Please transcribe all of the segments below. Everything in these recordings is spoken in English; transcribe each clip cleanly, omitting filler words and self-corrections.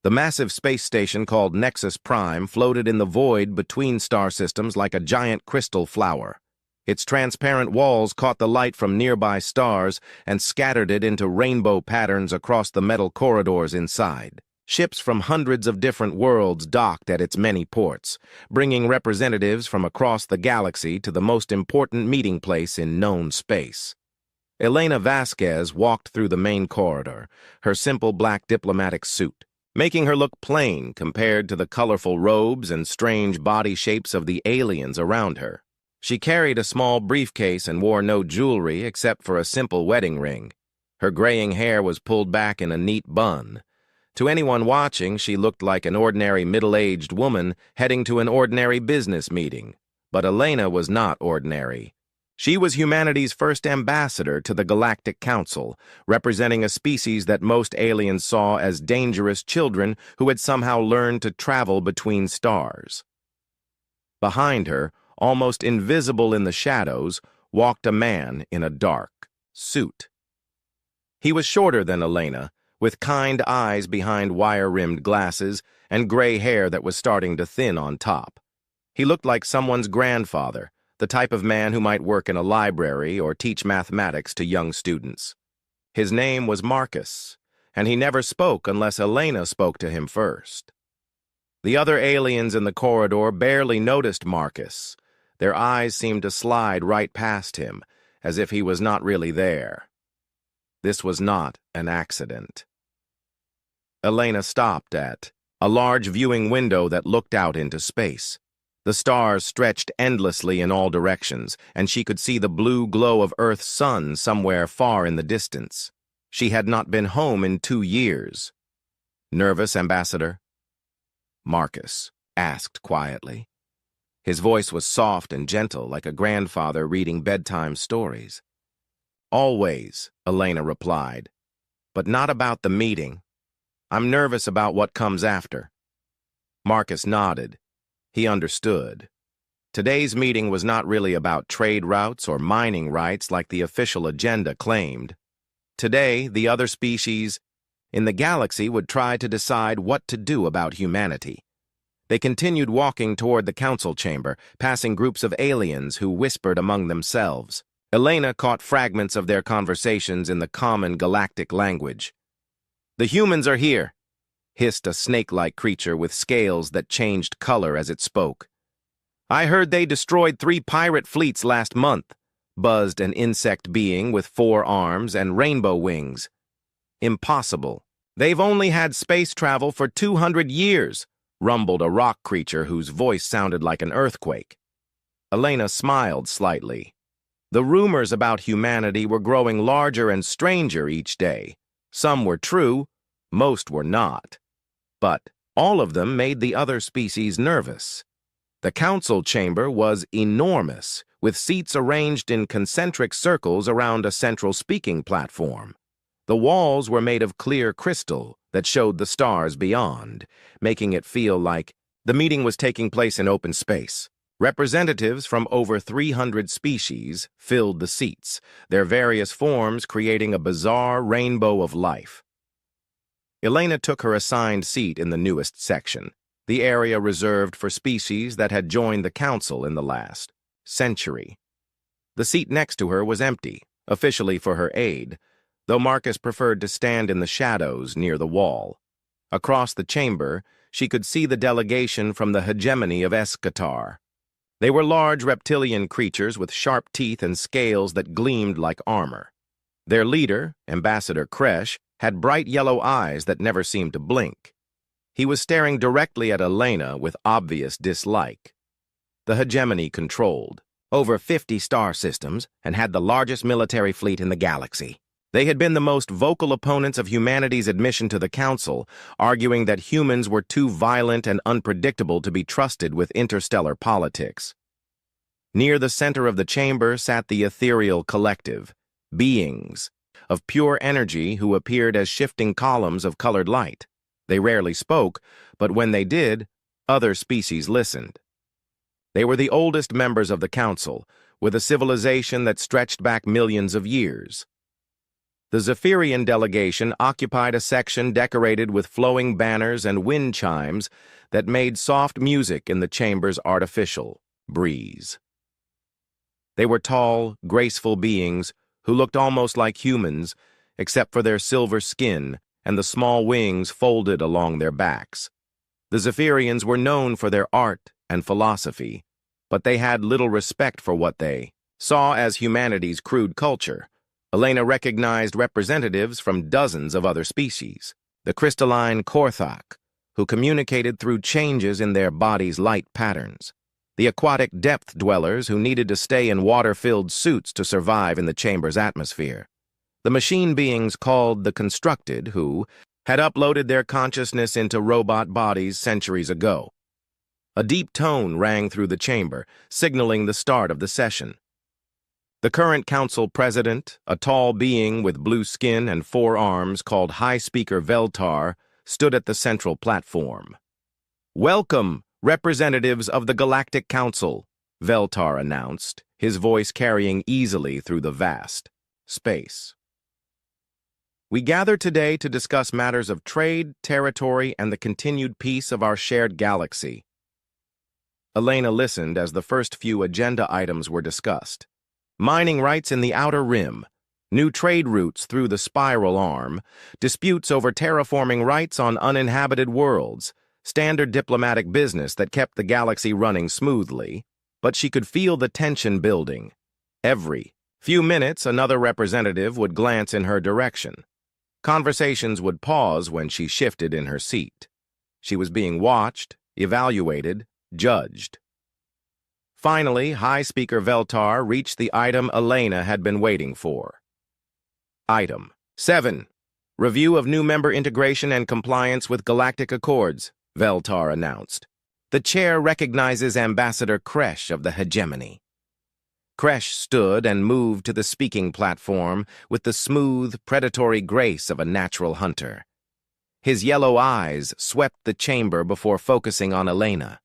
The massive space station called Nexus Prime floated in the void between star systems like a giant crystal flower. Its transparent walls caught the light from nearby stars and scattered it into rainbow patterns across the metal corridors inside. Ships from hundreds of different worlds docked at its many ports, bringing representatives from across the galaxy to the most important meeting place in known space. Elena Vasquez walked through the main corridor, her simple black diplomatic suit, making her look plain compared to the colorful robes and strange body shapes of the aliens around her. She carried a small briefcase and wore no jewelry except for a simple wedding ring. Her graying hair was pulled back in a neat bun. To anyone watching, she looked like an ordinary middle-aged woman heading to an ordinary business meeting. But Elena was not ordinary. She was humanity's first ambassador to the Galactic Council, representing a species that most aliens saw as dangerous children who had somehow learned to travel between stars. Behind her, almost invisible in the shadows, walked a man in a dark suit. He was shorter than Elena, with kind eyes behind wire-rimmed glasses and gray hair that was starting to thin on top. He looked like someone's grandfather, the type of man who might work in a library or teach mathematics to young students. His name was Marcus, and he never spoke unless Elena spoke to him first. The other aliens in the corridor barely noticed Marcus. Their eyes seemed to slide right past him, as if he was not really there. This was not an accident. Elena stopped at a large viewing window that looked out into space. The stars stretched endlessly in all directions, and she could see the blue glow of Earth's sun somewhere far in the distance. She had not been home in 2 years. "Nervous, Ambassador?" Marcus asked quietly. His voice was soft and gentle, like a grandfather reading bedtime stories. "Always," Elena replied, "but not about the meeting. I'm nervous about what comes after." Marcus nodded. He understood. Today's meeting was not really about trade routes or mining rights like the official agenda claimed. Today, the other species in the galaxy would try to decide what to do about humanity. They continued walking toward the council chamber, passing groups of aliens who whispered among themselves. Elena caught fragments of their conversations in the common galactic language. "The humans are here," hissed a snake-like creature with scales that changed color as it spoke. "I heard they destroyed 3 pirate fleets last month," buzzed an insect being with 4 arms and rainbow wings. "Impossible. They've only had space travel for 200 years, rumbled a rock creature whose voice sounded like an earthquake. Elena smiled slightly. The rumors about humanity were growing larger and stranger each day. Some were true, most were not. But all of them made the other species nervous. The council chamber was enormous, with seats arranged in concentric circles around a central speaking platform. The walls were made of clear crystal that showed the stars beyond, making it feel like the meeting was taking place in open space. Representatives from over 300 species filled the seats, their various forms creating a bizarre rainbow of life. Elena took her assigned seat in the newest section, the area reserved for species that had joined the council in the last century. The seat next to her was empty, officially for her aide, though Marcus preferred to stand in the shadows near the wall. Across the chamber, she could see the delegation from the hegemony of Eschatar. They were large reptilian creatures with sharp teeth and scales that gleamed like armor. Their leader, Ambassador Kresh, had bright yellow eyes that never seemed to blink. He was staring directly at Elena with obvious dislike. The hegemony controlled over 50 star systems and had the largest military fleet in the galaxy. They had been the most vocal opponents of humanity's admission to the Council, arguing that humans were too violent and unpredictable to be trusted with interstellar politics. Near the center of the chamber sat the ethereal collective, beings, of pure energy who appeared as shifting columns of colored light. They rarely spoke, but when they did, other species listened. They were the oldest members of the Council, with a civilization that stretched back millions of years. The Zephyrian delegation occupied a section decorated with flowing banners and wind chimes that made soft music in the chamber's artificial breeze. They were tall, graceful beings who looked almost like humans, except for their silver skin and the small wings folded along their backs. The Zephyrians were known for their art and philosophy, but they had little respect for what they saw as humanity's crude culture. Elena recognized representatives from dozens of other species. The crystalline Korthak, who communicated through changes in their bodies' light patterns. The aquatic depth dwellers who needed to stay in water-filled suits to survive in the chamber's atmosphere. The machine beings called the Constructed, who had uploaded their consciousness into robot bodies centuries ago. A deep tone rang through the chamber, signaling the start of the session. The current council president, a tall being with blue skin and 4 arms called High Speaker Veltar, stood at the central platform. "Welcome, representatives of the Galactic Council," Veltar announced, his voice carrying easily through the vast space. "We gather today to discuss matters of trade, territory, and the continued peace of our shared galaxy." Elena listened as the first few agenda items were discussed. Mining rights in the Outer Rim, new trade routes through the Spiral Arm, disputes over terraforming rights on uninhabited worlds, standard diplomatic business that kept the galaxy running smoothly, but she could feel the tension building. Every few minutes, another representative would glance in her direction. Conversations would pause when she shifted in her seat. She was being watched, evaluated, judged. Finally, High Speaker Veltar reached the item Elena had been waiting for. Item 7. Review of new member integration and compliance with Galactic Accords, Veltar announced. The chair recognizes Ambassador Kresh of the Hegemony. Kresh stood and moved to the speaking platform with the smooth, predatory grace of a natural hunter. His yellow eyes swept the chamber before focusing on Elena.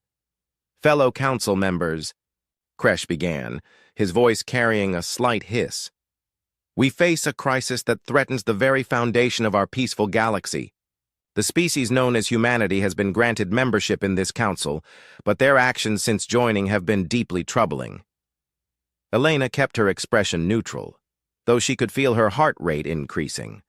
"Fellow council members," Kresh began, his voice carrying a slight hiss. "We face a crisis that threatens the very foundation of our peaceful galaxy. The species known as humanity has been granted membership in this council, but their actions since joining have been deeply troubling." Elena kept her expression neutral, though she could feel her heart rate increasing.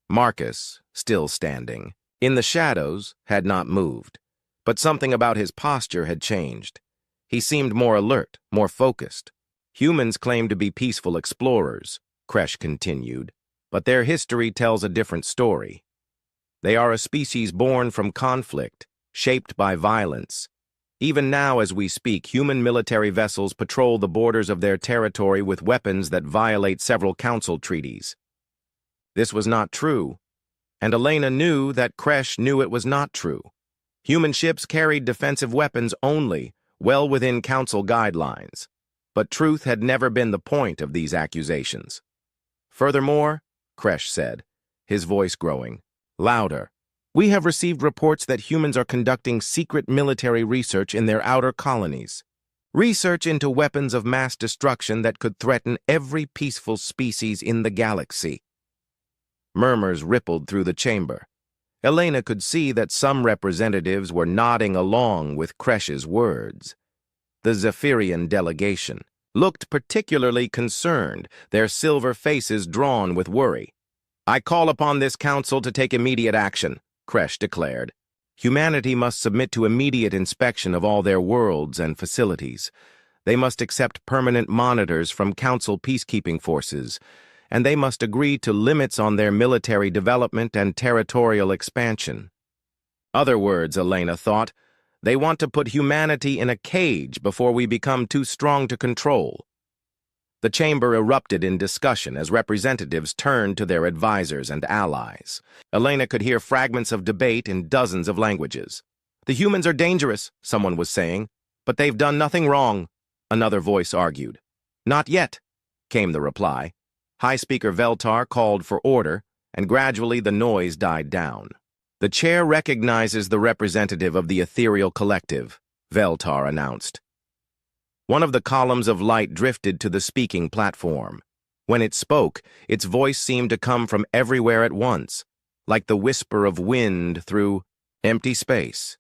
Marcus, still standing, in the shadows, had not moved, but something about his posture had changed. He seemed more alert, more focused. "Humans claim to be peaceful explorers," Kresh continued, "but their history tells a different story. They are a species born from conflict, shaped by violence. Even now, as we speak, human military vessels patrol the borders of their territory with weapons that violate several council treaties." This was not true, and Elena knew that Kresh knew it was not true. Human ships carried defensive weapons only, well within council guidelines, but truth had never been the point of these accusations. "Furthermore," Kresh said, his voice growing louder, "we have received reports that humans are conducting secret military research in their outer colonies. Research into weapons of mass destruction that could threaten every peaceful species in the galaxy." Murmurs rippled through the chamber. Elena could see that some representatives were nodding along with Kresh's words. The Zephyrian delegation looked particularly concerned, their silver faces drawn with worry. "I call upon this council to take immediate action," Kresh declared. "Humanity must submit to immediate inspection of all their worlds and facilities. They must accept permanent monitors from council peacekeeping forces, and they must agree to limits on their military development and territorial expansion." Other words, Elena thought, they want to put humanity in a cage before we become too strong to control. The chamber erupted in discussion as representatives turned to their advisors and allies. Elena could hear fragments of debate in dozens of languages. "The humans are dangerous," someone was saying, "but they've done nothing wrong," another voice argued. "Not yet," came the reply. High Speaker Veltar called for order, and gradually the noise died down. "The chair recognizes the representative of the ethereal collective," Veltar announced. One of the columns of light drifted to the speaking platform. When it spoke, its voice seemed to come from everywhere at once, like the whisper of wind through empty space.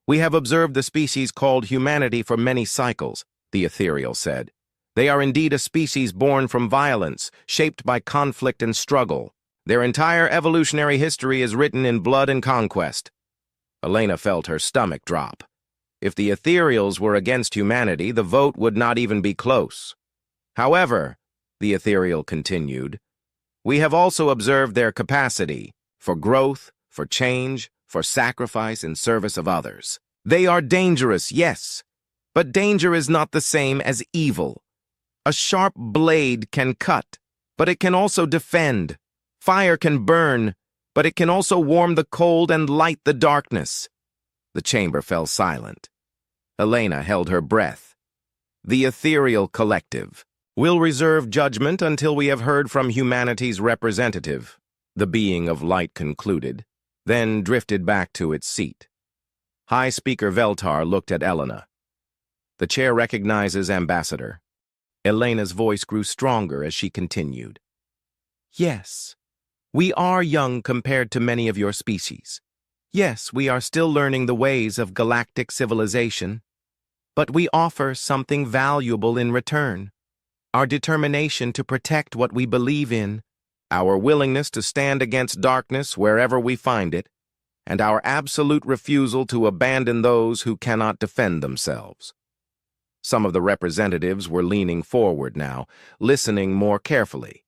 "We have observed the species called humanity for many cycles," the ethereal said. "They are indeed a species born from violence, shaped by conflict and struggle. Their entire evolutionary history is written in blood and conquest." Elena felt her stomach drop. If the ethereals were against humanity, the vote would not even be close. "However," the ethereal continued, "we have also observed their capacity for growth, for change, for sacrifice in service of others. They are dangerous, yes, but danger is not the same as evil. A sharp blade can cut, but it can also defend. Fire can burn, but it can also warm the cold and light the darkness." The chamber fell silent. Elena held her breath. "The ethereal collective will reserve judgment until we have heard from humanity's representative," the being of light concluded, then drifted back to its seat. High Speaker Veltar looked at Elena. "The chair recognizes Ambassador." Elena's voice grew stronger as she continued. "Yes, we are young compared to many of your species. Yes, we are still learning the ways of galactic civilization. But we offer something valuable in return. Our determination to protect what we believe in, our willingness to stand against darkness wherever we find it, and our absolute refusal to abandon those who cannot defend themselves." Some of the representatives were leaning forward now, listening more carefully.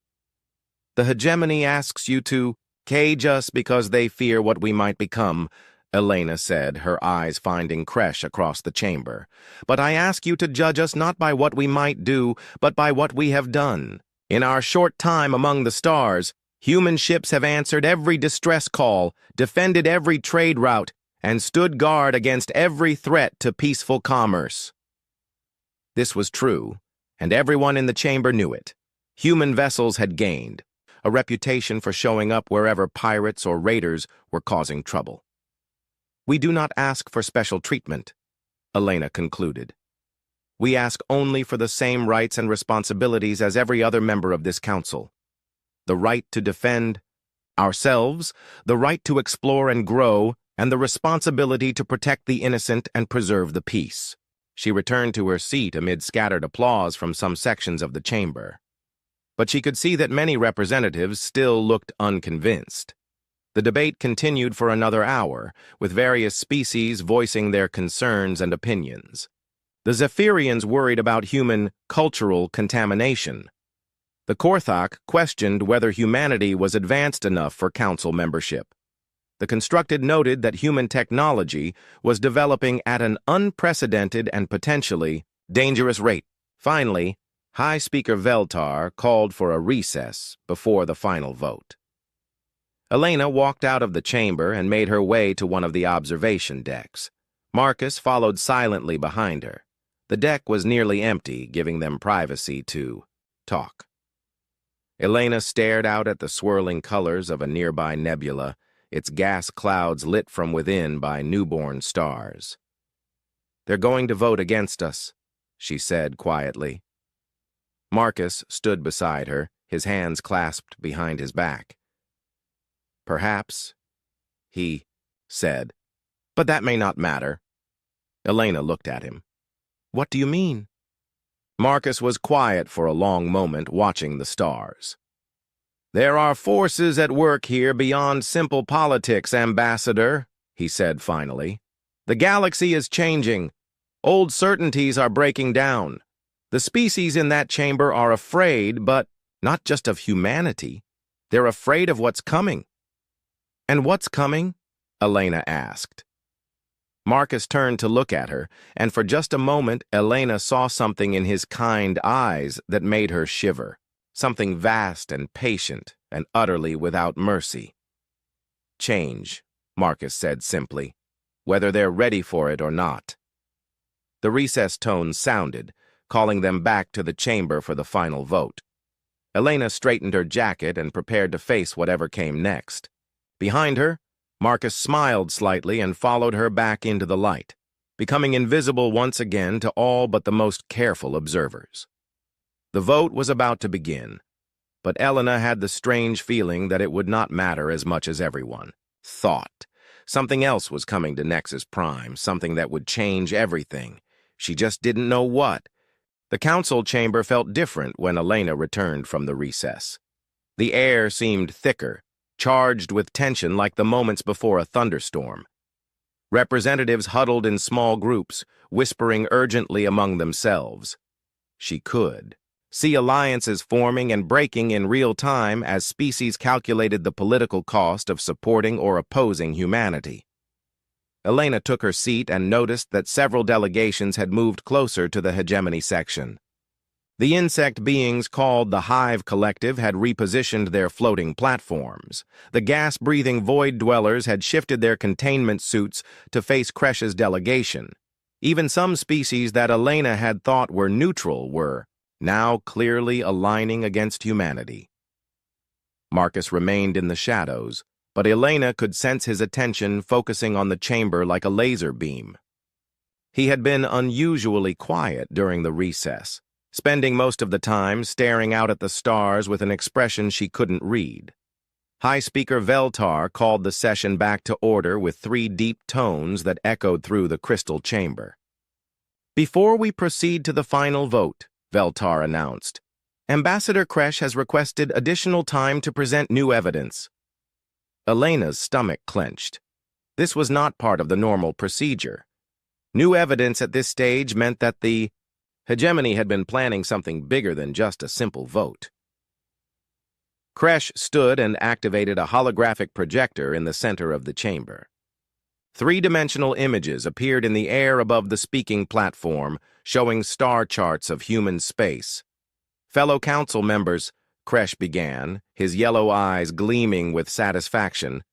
"The hegemony asks you to cage us because they fear what we might become," Elena said, her eyes finding Kresh across the chamber. "But I ask you to judge us not by what we might do, but by what we have done. In our short time among the stars, human ships have answered every distress call, defended every trade route, and stood guard against every threat to peaceful commerce." This was true, and everyone in the chamber knew it. Human vessels had gained a reputation for showing up wherever pirates or raiders were causing trouble. "We do not ask for special treatment," Elena concluded. "We ask only for the same rights and responsibilities as every other member of this council. The right to defend ourselves, the right to explore and grow, and the responsibility to protect the innocent and preserve the peace." She returned to her seat amid scattered applause from some sections of the chamber. But she could see that many representatives still looked unconvinced. The debate continued for another hour, with various species voicing their concerns and opinions. The Zephyrians worried about human cultural contamination. The Korthak questioned whether humanity was advanced enough for council membership. The Constructed noted that human technology was developing at an unprecedented and potentially dangerous rate. Finally, High Speaker Veltar called for a recess before the final vote. Elena walked out of the chamber and made her way to one of the observation decks. Marcus followed silently behind her. The deck was nearly empty, giving them privacy to talk. Elena stared out at the swirling colors of a nearby nebula, its gas clouds lit from within by newborn stars. "They're going to vote against us," she said quietly. Marcus stood beside her, his hands clasped behind his back. "Perhaps," he said, "but that may not matter." Elena looked at him. "What do you mean?" Marcus was quiet for a long moment, watching the stars. "There are forces at work here beyond simple politics, Ambassador," he said finally. "The galaxy is changing. Old certainties are breaking down. The species in that chamber are afraid, but not just of humanity. They're afraid of what's coming." "And what's coming?" Elena asked. Marcus turned to look at her, and for just a moment Elena saw something in his kind eyes that made her shiver. Something vast and patient and utterly without mercy. "Change," Marcus said simply, "whether they're ready for it or not." The recess tones sounded, calling them back to the chamber for the final vote. Elena straightened her jacket and prepared to face whatever came next. Behind her, Marcus smiled slightly and followed her back into the light, becoming invisible once again to all but the most careful observers. The vote was about to begin. but Elena had the strange feeling that it would not matter as much as everyone thought. Something else was coming to Nexus Prime, something that would change everything. She just didn't know what. The council chamber felt different when Elena returned from the recess. The air seemed thicker, charged with tension like the moments before a thunderstorm. Representatives huddled in small groups, whispering urgently among themselves. She could see alliances forming and breaking in real time as species calculated the political cost of supporting or opposing humanity. Elena took her seat and noticed that several delegations had moved closer to the hegemony section. The insect beings called the Hive Collective had repositioned their floating platforms. The gas-breathing void dwellers had shifted their containment suits to face Kresh's delegation. Even some species that Elena had thought were neutral were now clearly aligning against humanity. Marcus remained in the shadows, but Elena could sense his attention focusing on the chamber like a laser beam. He had been unusually quiet during the recess, spending most of the time staring out at the stars with an expression she couldn't read. High Speaker Veltar called the session back to order with 3 deep tones that echoed through the crystal chamber. "Before we proceed to the final vote," Veltar announced, "Ambassador Kresh has requested additional time to present new evidence." Elena's stomach clenched. This was not part of the normal procedure. New evidence at this stage meant that the hegemony had been planning something bigger than just a simple vote. Kresh stood and activated a holographic projector in the center of the chamber. 3-dimensional images appeared in the air above the speaking platform, showing star charts of human space. "Fellow council members," Kresh began, his yellow eyes gleaming with satisfaction,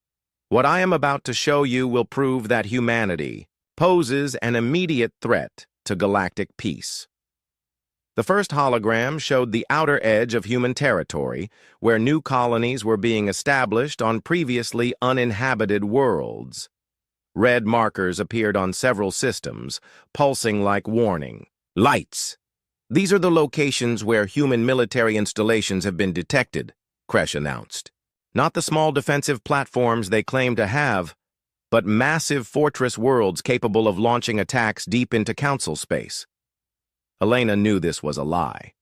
"what I am about to show you will prove that humanity poses an immediate threat to galactic peace." The first hologram showed the outer edge of human territory, where new colonies were being established on previously uninhabited worlds. Red markers appeared on several systems, pulsing like warning lights. "These are the locations where human military installations have been detected," Kresh announced. "Not the small defensive platforms they claim to have, but massive fortress worlds capable of launching attacks deep into council space." Elena knew this was a lie.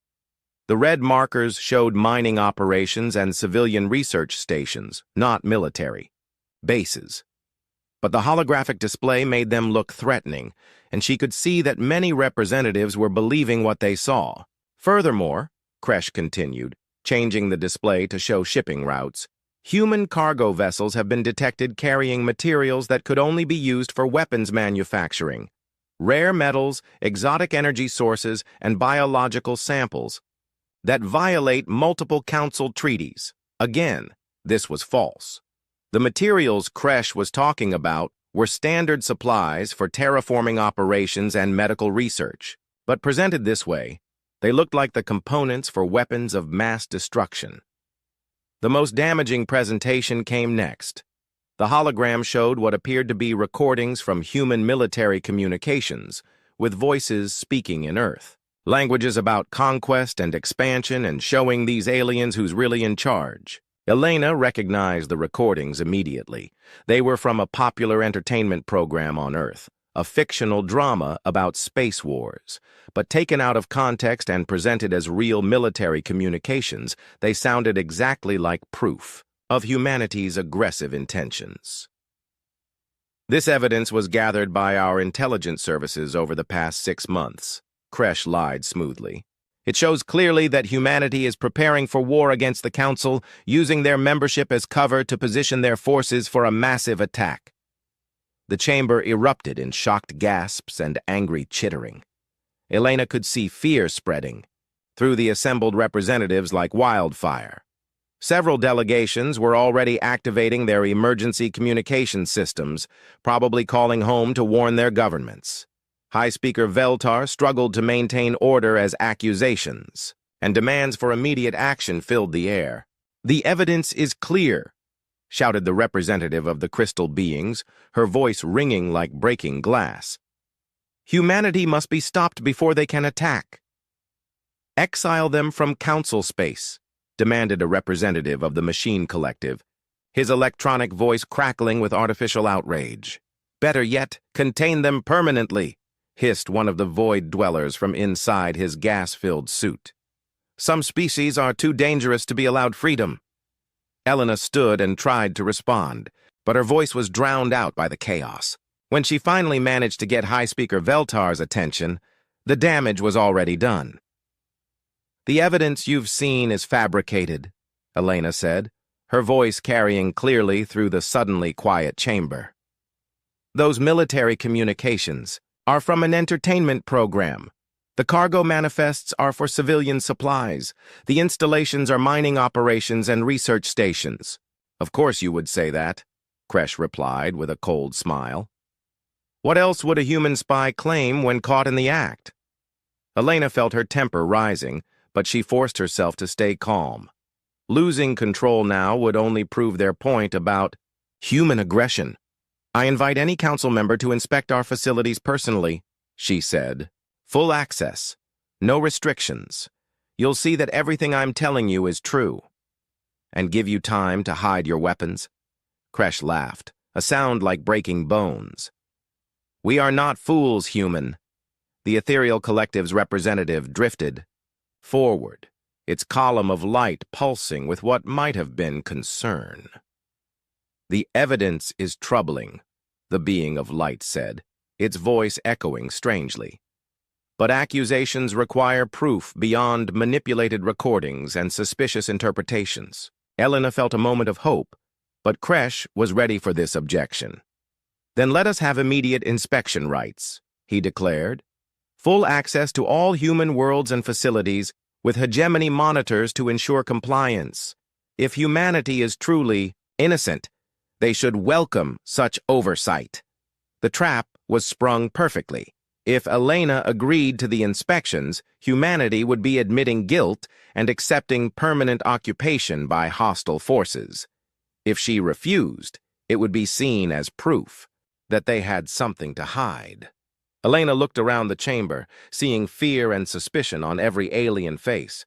The red markers showed mining operations and civilian research stations, not military bases. But the holographic display made them look threatening, and she could see that many representatives were believing what they saw. "Furthermore," Kresh continued, changing the display to show shipping routes, "human cargo vessels have been detected carrying materials that could only be used for weapons manufacturing. Rare metals, exotic energy sources, and biological samples that violate multiple council treaties." Again, this was false. The materials Kresh was talking about were standard supplies for terraforming operations and medical research, but presented this way, they looked like the components for weapons of mass destruction. The most damaging presentation came next. The hologram showed what appeared to be recordings from human military communications, with voices speaking in Earth. Languages about conquest and expansion and showing these aliens who's really in charge. Elena recognized the recordings immediately. They were from a popular entertainment program on Earth, a fictional drama about space wars. But taken out of context and presented as real military communications, they sounded exactly like proof of humanity's aggressive intentions. "This evidence was gathered by our intelligence services over the past 6 months," Kresh lied smoothly. "It shows clearly that humanity is preparing for war against the Council, using their membership as cover to position their forces for a massive attack." The chamber erupted in shocked gasps and angry chittering. Elena could see fear spreading through the assembled representatives like wildfire. Several delegations were already activating their emergency communication systems, probably calling home to warn their governments. High Speaker Veltar struggled to maintain order as accusations, and demands for immediate action filled the air. "The evidence is clear," shouted the representative of the crystal beings, her voice ringing like breaking glass. "Humanity must be stopped before they can attack. Exile them from council space. demanded a representative of the machine collective, his electronic voice crackling with artificial outrage. "Better yet, contain them permanently," hissed one of the void dwellers from inside his gas-filled suit. "Some species are too dangerous to be allowed freedom." Elena stood and tried to respond, but her voice was drowned out by the chaos. When she finally managed to get High Speaker Veltar's attention, the damage was already done. "The evidence you've seen is fabricated," Elena said, her voice carrying clearly through the suddenly quiet chamber. "Those military communications are from an entertainment program. The cargo manifests are for civilian supplies. The installations are mining operations and research stations." "Of course you would say that," Kresh replied with a cold smile. "What else would a human spy claim when caught in the act?" Elena felt her temper rising, but she forced herself to stay calm. Losing control now would only prove their point about human aggression. "I invite any council member to inspect our facilities personally," she said. "Full access. No restrictions. You'll see that everything I'm telling you is true. And give you time to hide your weapons." Kresh laughed, a sound like breaking bones. "We are not fools, human." The ethereal collective's representative drifted forward, its column of light pulsing with what might have been concern. "The evidence is troubling," the being of light said, its voice echoing strangely. "But accusations require proof beyond manipulated recordings and suspicious interpretations." Elena felt a moment of hope, but Kresh was ready for this objection. "Then let us have immediate inspection rights," he declared. "Full access to all human worlds and facilities with hegemony monitors to ensure compliance. If humanity is truly innocent, they should welcome such oversight." The trap was sprung perfectly. If Elena agreed to the inspections, humanity would be admitting guilt and accepting permanent occupation by hostile forces. If she refused, it would be seen as proof that they had something to hide. Elena looked around the chamber, seeing fear and suspicion on every alien face.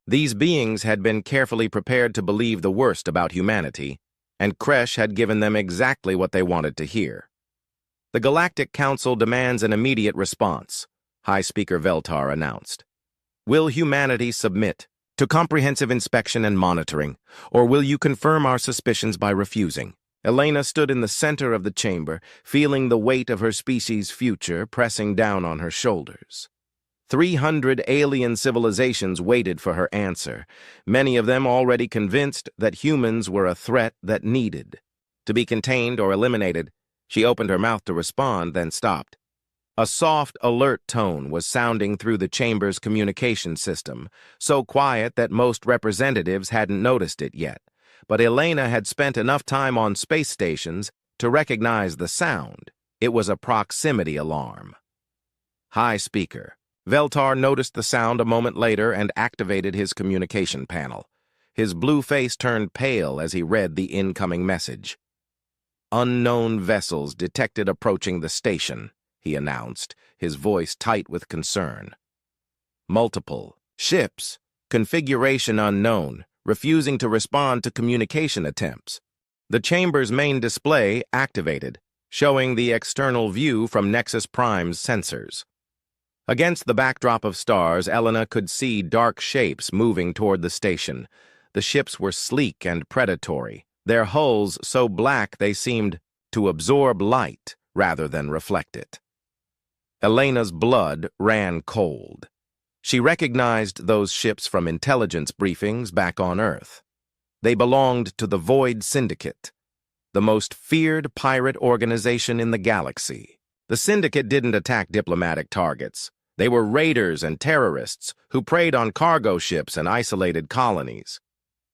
These beings had been carefully prepared to believe the worst about humanity, and Kresh had given them exactly what they wanted to hear. "The Galactic Council demands an immediate response," High Speaker Veltar announced. "Will humanity submit to comprehensive inspection and monitoring, or will you confirm our suspicions by refusing?" Elena stood in the center of the chamber, feeling the weight of her species' future pressing down on her shoulders. 300 alien civilizations waited for her answer, many of them already convinced that humans were a threat that needed to be contained or eliminated. She opened her mouth to respond, then stopped. A soft, alert tone was sounding through the chamber's communication system, so quiet that most representatives hadn't noticed it yet. But Elena had spent enough time on space stations to recognize the sound. It was a proximity alarm. "High Speaker." Veltar noticed the sound a moment later and activated his communication panel. His blue face turned pale as he read the incoming message. "Unknown vessels detected approaching the station," he announced, his voice tight with concern. "Multiple ships, configuration unknown, refusing to respond to communication attempts." The chamber's main display activated, showing the external view from Nexus Prime's sensors. Against the backdrop of stars, Elena could see dark shapes moving toward the station. The ships were sleek and predatory, their hulls so black they seemed to absorb light rather than reflect it. Elena's blood ran cold. She recognized those ships from intelligence briefings back on Earth. They belonged to the Void Syndicate, the most feared pirate organization in the galaxy. The Syndicate didn't attack diplomatic targets. They were raiders and terrorists who preyed on cargo ships and isolated colonies.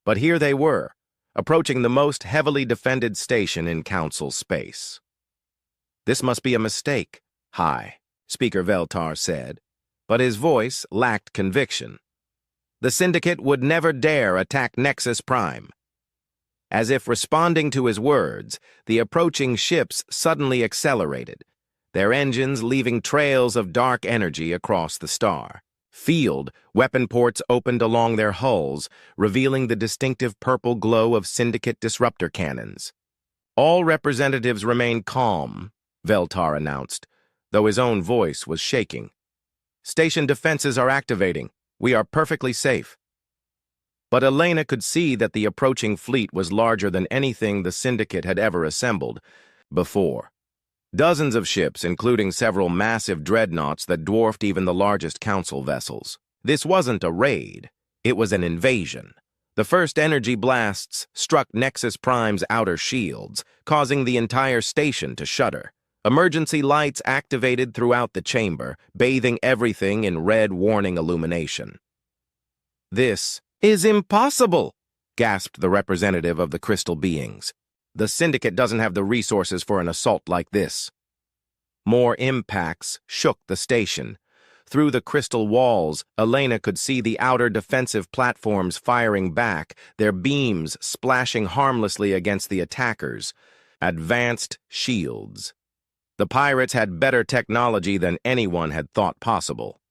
But here they were, approaching the most heavily defended station in Council space. "This must be a mistake," High Speaker Veltar said, but his voice lacked conviction. "The Syndicate would never dare attack Nexus Prime." As if responding to his words, the approaching ships suddenly accelerated, their engines leaving trails of dark energy across the star. Field, weapon ports opened along their hulls, revealing the distinctive purple glow of Syndicate disruptor cannons. All representatives remained calm, Veltar announced, though his own voice was shaking. Station defenses are activating. We are perfectly safe. But Elena could see that the approaching fleet was larger than anything the Syndicate had ever assembled before. Dozens of ships, including several massive dreadnoughts that dwarfed even the largest Council vessels. This wasn't a raid. It was an invasion. The first energy blasts struck Nexus Prime's outer shields, causing the entire station to shudder. Emergency lights activated throughout the chamber, bathing everything in red warning illumination. "This is impossible," gasped the representative of the crystal beings. "The Syndicate doesn't have the resources for an assault like this." More impacts shook the station. Through the crystal walls, Elena could see the outer defensive platforms firing back, their beams splashing harmlessly against the attackers. Advanced shields. The pirates had better technology than anyone had thought possible.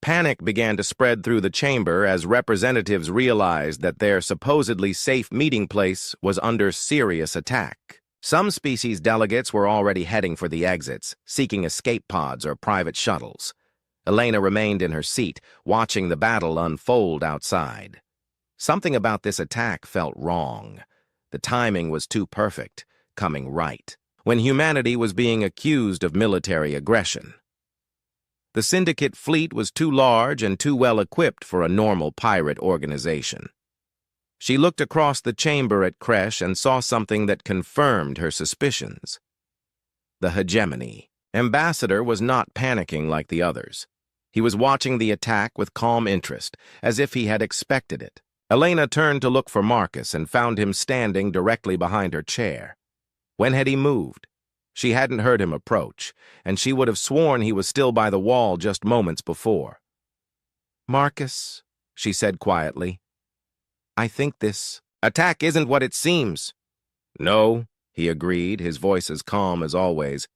Panic began to spread through the chamber as representatives realized that their supposedly safe meeting place was under serious attack. Some species delegates were already heading for the exits, seeking escape pods or private shuttles. Elena remained in her seat, watching the battle unfold outside. Something about this attack felt wrong. The timing was too perfect, coming right, when humanity was being accused of military aggression. The Syndicate fleet was too large and too well equipped for a normal pirate organization. She looked across the chamber at Kresh and saw something that confirmed her suspicions. The hegemony. Ambassador was not panicking like the others. He was watching the attack with calm interest, as if he had expected it. Elena turned to look for Marcus and found him standing directly behind her chair. When had he moved? She hadn't heard him approach, and she would have sworn he was still by the wall just moments before. "Marcus," she said quietly, "I think this attack isn't what it seems." "No," he agreed, his voice as calm as always.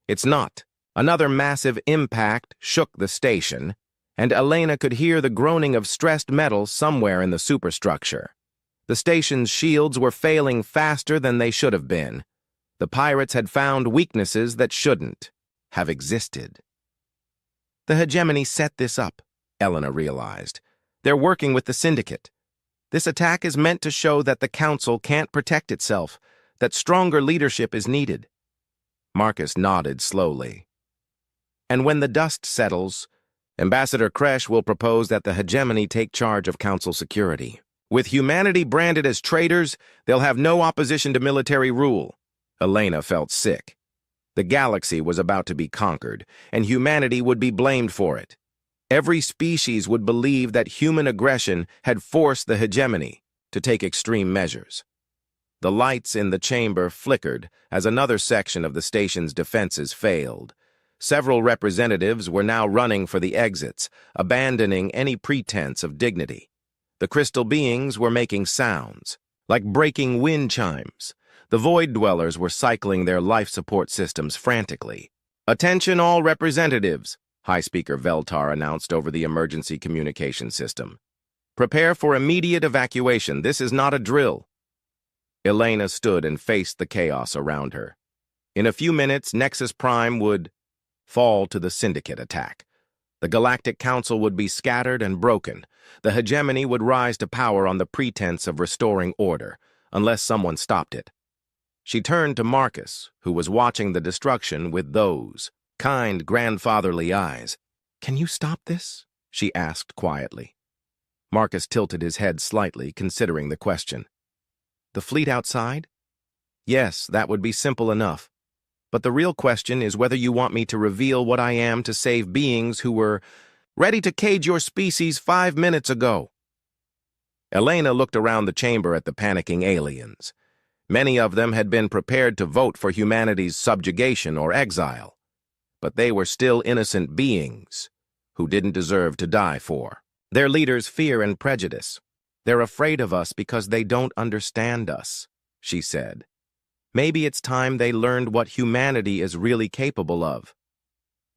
"It's not." Another massive impact shook the station, and Elena could hear the groaning of stressed metal somewhere in the superstructure. The station's shields were failing faster than they should have been. The pirates had found weaknesses that shouldn't have existed. The hegemony set this up, Elena realized. They're working with the Syndicate. This attack is meant to show that the Council can't protect itself, that stronger leadership is needed. Marcus nodded slowly. "And when the dust settles, Ambassador Kresh will propose that the hegemony take charge of Council security. With humanity branded as traitors, they'll have no opposition to military rule." Elena felt sick. The galaxy was about to be conquered, and humanity would be blamed for it. Every species would believe that human aggression had forced the hegemony to take extreme measures. The lights in the chamber flickered as another section of the station's defenses failed. Several representatives were now running for the exits, abandoning any pretense of dignity. The crystal beings were making sounds, like breaking wind chimes. The Void Dwellers were cycling their life support systems frantically. "Attention all representatives," High Speaker Veltar announced over the emergency communication system. "Prepare for immediate evacuation. This is not a drill." Elena stood and faced the chaos around her. In a few minutes, Nexus Prime would fall to the Syndicate attack. The Galactic Council would be scattered and broken. The hegemony would rise to power on the pretense of restoring order, unless someone stopped it. She turned to Marcus, who was watching the destruction with those kind, grandfatherly eyes. "Can you stop this?" she asked quietly. Marcus tilted his head slightly, considering the question. "The fleet outside? Yes, that would be simple enough. But the real question is whether you want me to reveal what I am to save beings who were ready to cage your species 5 minutes ago." Elena looked around the chamber at the panicking aliens. Many of them had been prepared to vote for humanity's subjugation or exile, but they were still innocent beings who didn't deserve to die for. Their leaders fear and prejudice. "They're afraid of us because they don't understand us," she said. "Maybe it's time they learned what humanity is really capable of."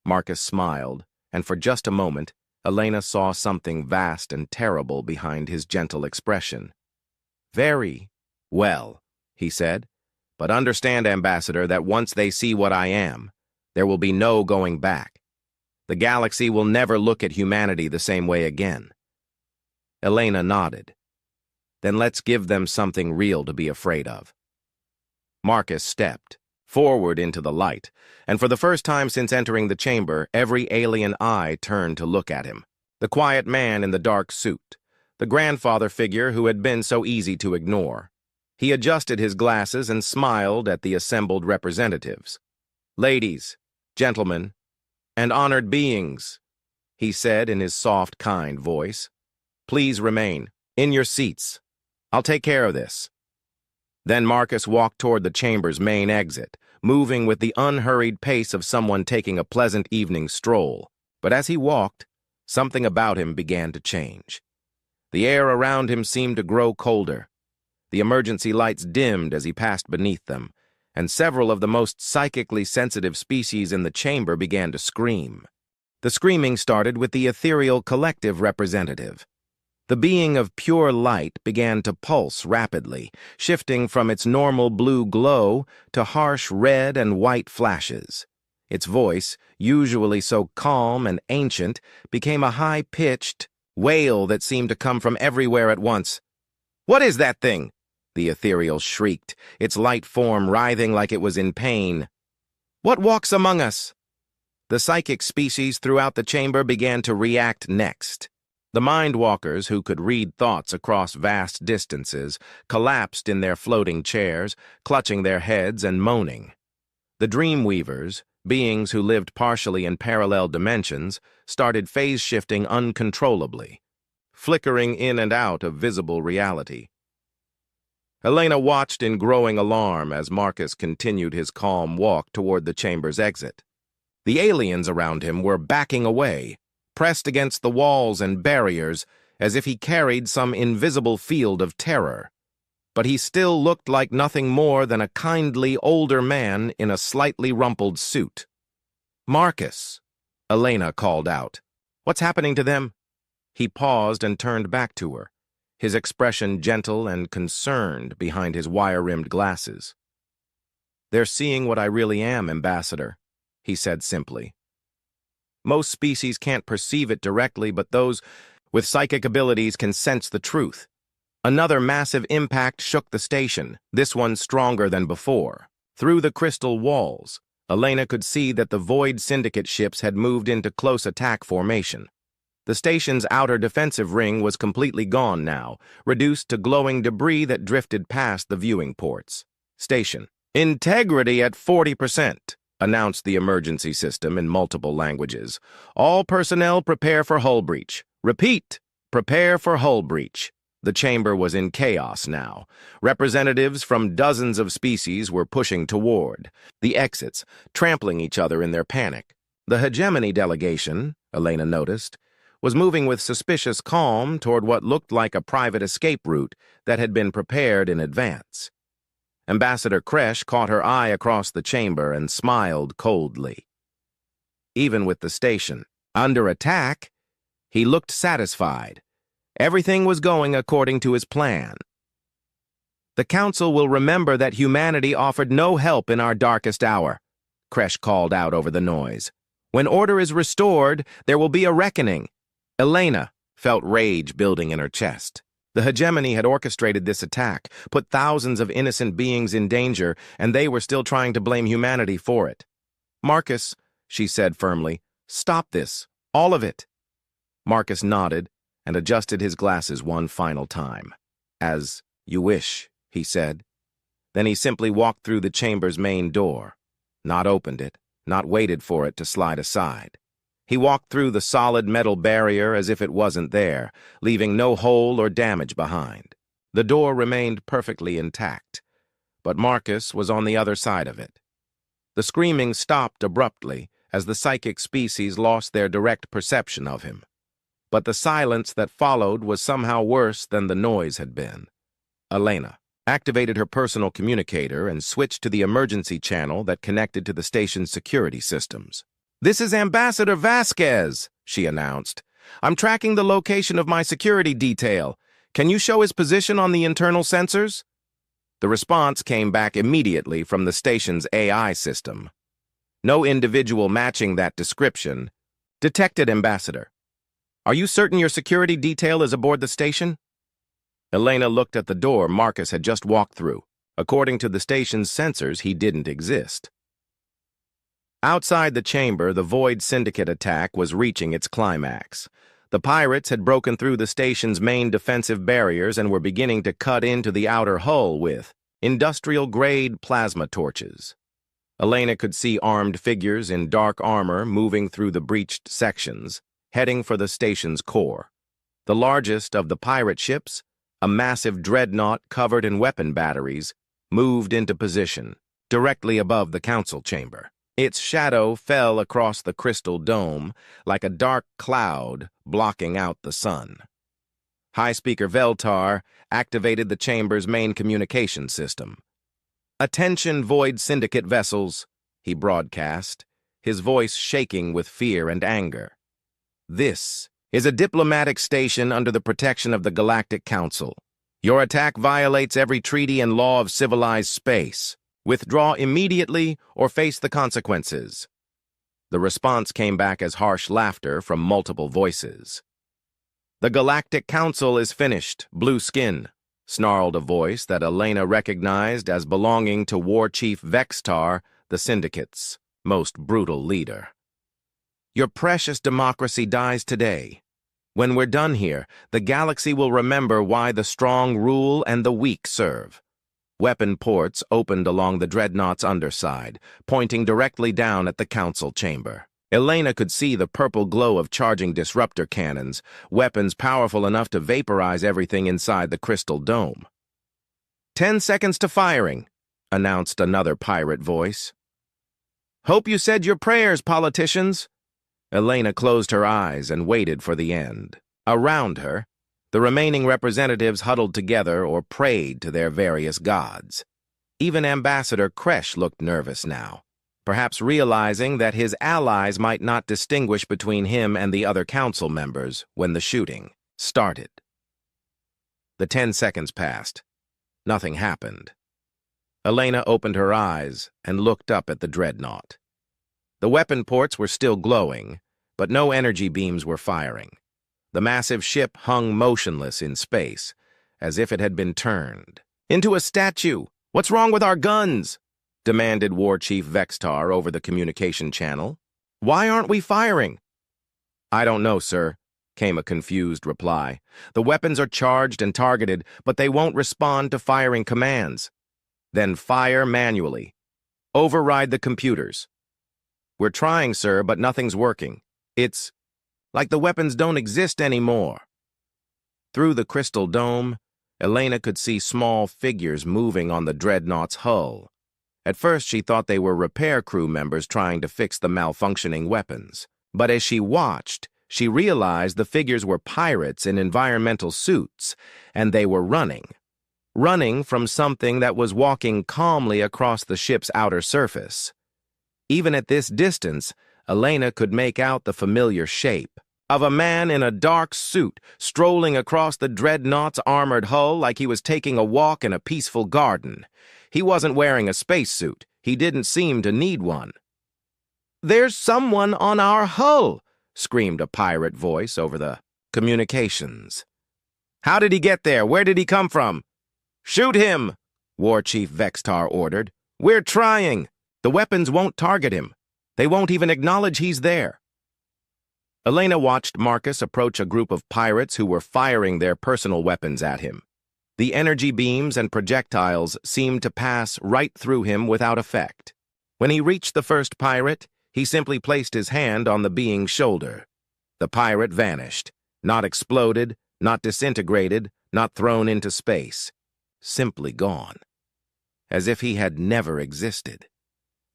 Marcus smiled, and for just a moment, Elena saw something vast and terrible behind his gentle expression. "Very well," he said. "But understand, Ambassador, that once they see what I am, there will be no going back. The galaxy will never look at humanity the same way again." Elena nodded. "Then let's give them something real to be afraid of." Marcus stepped forward into the light, and for the first time since entering the chamber, every alien eye turned to look at him. The quiet man in the dark suit, the grandfather figure who had been so easy to ignore. He adjusted his glasses and smiled at the assembled representatives. "Ladies, gentlemen, and honored beings," he said in his soft, kind voice, "please remain in your seats. I'll take care of this." Then Marcus walked toward the chamber's main exit, moving with the unhurried pace of someone taking a pleasant evening stroll. But as he walked, something about him began to change. The air around him seemed to grow colder. The emergency lights dimmed as he passed beneath them, and several of the most psychically sensitive species in the chamber began to scream. The screaming started with the ethereal collective representative. The being of pure light began to pulse rapidly, shifting from its normal blue glow to harsh red and white flashes. Its voice, usually so calm and ancient, became a high-pitched wail that seemed to come from everywhere at once. "What is that thing?" the ethereal shrieked, its light form writhing like it was in pain. "What walks among us?" The psychic species throughout the chamber began to react next. The mind-walkers, who could read thoughts across vast distances, collapsed in their floating chairs, clutching their heads and moaning. The dream-weavers, beings who lived partially in parallel dimensions, started phase-shifting uncontrollably, flickering in and out of visible reality. Elena watched in growing alarm as Marcus continued his calm walk toward the chamber's exit. The aliens around him were backing away, pressed against the walls and barriers as if he carried some invisible field of terror. But he still looked like nothing more than a kindly older man in a slightly rumpled suit. "Marcus," Elena called out. "What's happening to them?" He paused and turned back to her, his expression gentle and concerned behind his wire-rimmed glasses. "They're seeing what I really am, Ambassador," he said simply. "Most species can't perceive it directly, but those with psychic abilities can sense the truth. Another massive impact shook the station, this one stronger than before. Through the crystal walls, Elena could see that the Void Syndicate ships had moved into close attack formation. The station's outer defensive ring was completely gone now, reduced to glowing debris that drifted past the viewing ports. "Station integrity at 40%. Announced the emergency system in multiple languages. "All personnel prepare for hull breach. Repeat, prepare for hull breach." The chamber was in chaos now. Representatives from dozens of species were pushing toward the exits, trampling each other in their panic. The hegemony delegation, Elena noticed, was moving with suspicious calm toward what looked like a private escape route that had been prepared in advance. Ambassador Kresh caught her eye across the chamber and smiled coldly. Even with the station under attack, he looked satisfied. Everything was going according to his plan. "The Council will remember that humanity offered no help in our darkest hour," Kresh called out over the noise. "When order is restored, there will be a reckoning." Elena felt rage building in her chest. The hegemony had orchestrated this attack, put thousands of innocent beings in danger, and they were still trying to blame humanity for it. "Marcus," she said firmly, "stop this, all of it." Marcus nodded and adjusted his glasses one final time. "As you wish," he said. Then he simply walked through the chamber's main door, not opened it, not waited for it to slide aside. He walked through the solid metal barrier as if it wasn't there, leaving no hole or damage behind. The door remained perfectly intact, but Marcus was on the other side of it. The screaming stopped abruptly as the psychic species lost their direct perception of him. But the silence that followed was somehow worse than the noise had been. Elena activated her personal communicator and switched to the emergency channel that connected to the station's security systems. "This is Ambassador Vasquez," she announced. I'm tracking the location of my security detail. Can you show his position on the internal sensors? The response came back immediately from the station's AI system. No individual matching that description. Detected, Ambassador. Are you certain your security detail is aboard the station? Elena looked at the door Marcus had just walked through. According to the station's sensors, he didn't exist. Outside the chamber, the Void Syndicate attack was reaching its climax. The pirates had broken through the station's main defensive barriers and were beginning to cut into the outer hull with industrial-grade plasma torches. Elena could see armed figures in dark armor moving through the breached sections, heading for the station's core. The largest of the pirate ships, a massive dreadnought covered in weapon batteries, moved into position, directly above the council chamber. Its shadow fell across the crystal dome like a dark cloud blocking out the sun. High Speaker Veltar activated the chamber's main communication system. "Attention, Void Syndicate vessels," he broadcast, his voice shaking with fear and anger. "This is a diplomatic station under the protection of the Galactic Council. Your attack violates every treaty and law of civilized space. Withdraw immediately or face the consequences." The response came back as harsh laughter from multiple voices. "The Galactic Council is finished, blue skin," snarled a voice that Elena recognized as belonging to War Chief Vextar, the Syndicate's most brutal leader. "Your precious democracy dies today. When we're done here, the galaxy will remember why the strong rule and the weak serve." Weapon ports opened along the dreadnought's underside, pointing directly down at the council chamber. Elena could see the purple glow of charging disruptor cannons, weapons powerful enough to vaporize everything inside the crystal dome. 10 seconds to firing," announced another pirate voice. "Hope you said your prayers, politicians." Elena closed her eyes and waited for the end. Around her, the remaining representatives huddled together or prayed to their various gods. Even Ambassador Kresh looked nervous now, perhaps realizing that his allies might not distinguish between him and the other council members when the shooting started. The 10 seconds passed. Nothing happened. Elena opened her eyes and looked up at the dreadnought. The weapon ports were still glowing, but no energy beams were firing. The massive ship hung motionless in space, as if it had been turned into a statue. "What's wrong with our guns?" demanded War Chief Vextar over the communication channel. "Why aren't we firing?" "I don't know, sir," came a confused reply. "The weapons are charged and targeted, but they won't respond to firing commands." "Then fire manually. Override the computers." "We're trying, sir, but nothing's working. It's like the weapons don't exist anymore." Through the crystal dome, Elena could see small figures moving on the dreadnought's hull. At first, she thought they were repair crew members trying to fix the malfunctioning weapons. But as she watched, she realized the figures were pirates in environmental suits, and they were running from something that was walking calmly across the ship's outer surface. Even at this distance, Elena could make out the familiar shape of a man in a dark suit strolling across the dreadnought's armored hull like he was taking a walk in a peaceful garden. He wasn't wearing a spacesuit. He didn't seem to need one. "There's someone on our hull!" screamed a pirate voice over the communications. "How did he get there? Where did he come from?" "Shoot him!" War Chief Vextar ordered. "We're trying. The weapons won't target him. They won't even acknowledge he's there." Elena watched Marcus approach a group of pirates who were firing their personal weapons at him. The energy beams and projectiles seemed to pass right through him without effect. When he reached the first pirate, he simply placed his hand on the being's shoulder. The pirate vanished, not exploded, not disintegrated, not thrown into space. Simply gone. As if he had never existed.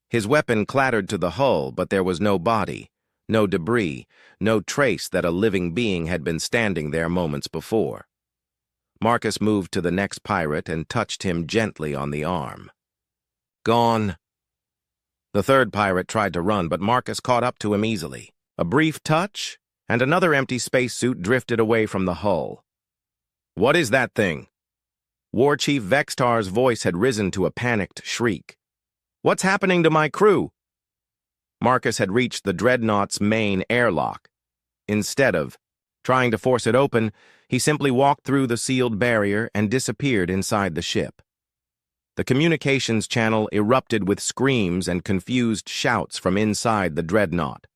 His weapon clattered to the hull, but there was no body, no debris, no trace that a living being had been standing there moments before. Marcus moved to the next pirate and touched him gently on the arm. "Gone." The third pirate tried to run, but Marcus caught up to him easily. A brief touch, and another empty spacesuit drifted away from the hull. "What is that thing?" War Chief Vextar's voice had risen to a panicked shriek. "What's happening to my crew?" Marcus had reached the Dreadnought's main airlock. Instead of trying to force it open, he simply walked through the sealed barrier and disappeared inside the ship. The communications channel erupted with screams and confused shouts from inside the Dreadnought.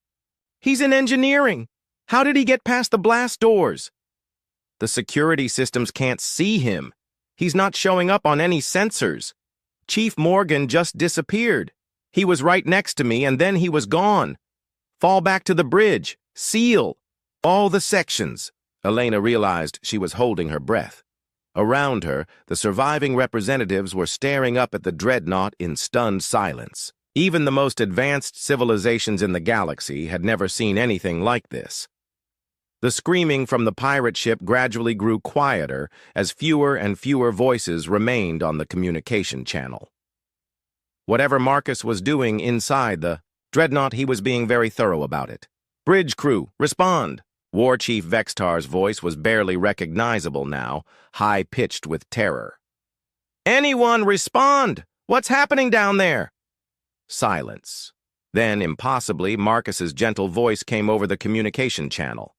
"He's in engineering! How did he get past the blast doors?" "The security systems can't see him. He's not showing up on any sensors. Chief Morgan just disappeared. He was right next to me and then he was gone. Fall back to the bridge. Seal all the sections." Elena realized she was holding her breath. Around her, the surviving representatives were staring up at the Dreadnought in stunned silence. Even the most advanced civilizations in the galaxy had never seen anything like this. The screaming from the pirate ship gradually grew quieter as fewer and fewer voices remained on the communication channel. Whatever Marcus was doing inside the Dreadnought, he was being very thorough about it. "Bridge crew, respond!" War Chief Vextar's voice was barely recognizable now, high-pitched with terror. "Anyone respond! What's happening down there?" Silence. Then, impossibly, Marcus's gentle voice came over the communication channel.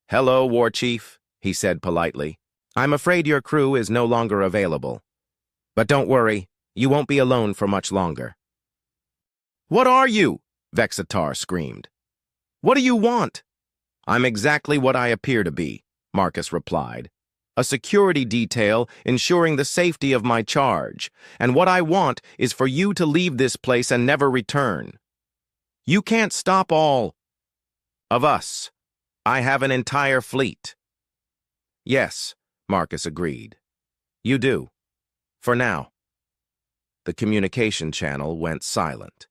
"Hello, War Chief," he said politely. "I'm afraid your crew is no longer available. But don't worry, you won't be alone for much longer." "What are you?" Vexatar screamed. "What do you want?" "I'm exactly what I appear to be," Marcus replied. "A security detail ensuring the safety of my charge, and what I want is for you to leave this place and never return. You can't stop all of us. I have an entire fleet." "Yes," Marcus agreed. "You do. For now." The communication channel went silent.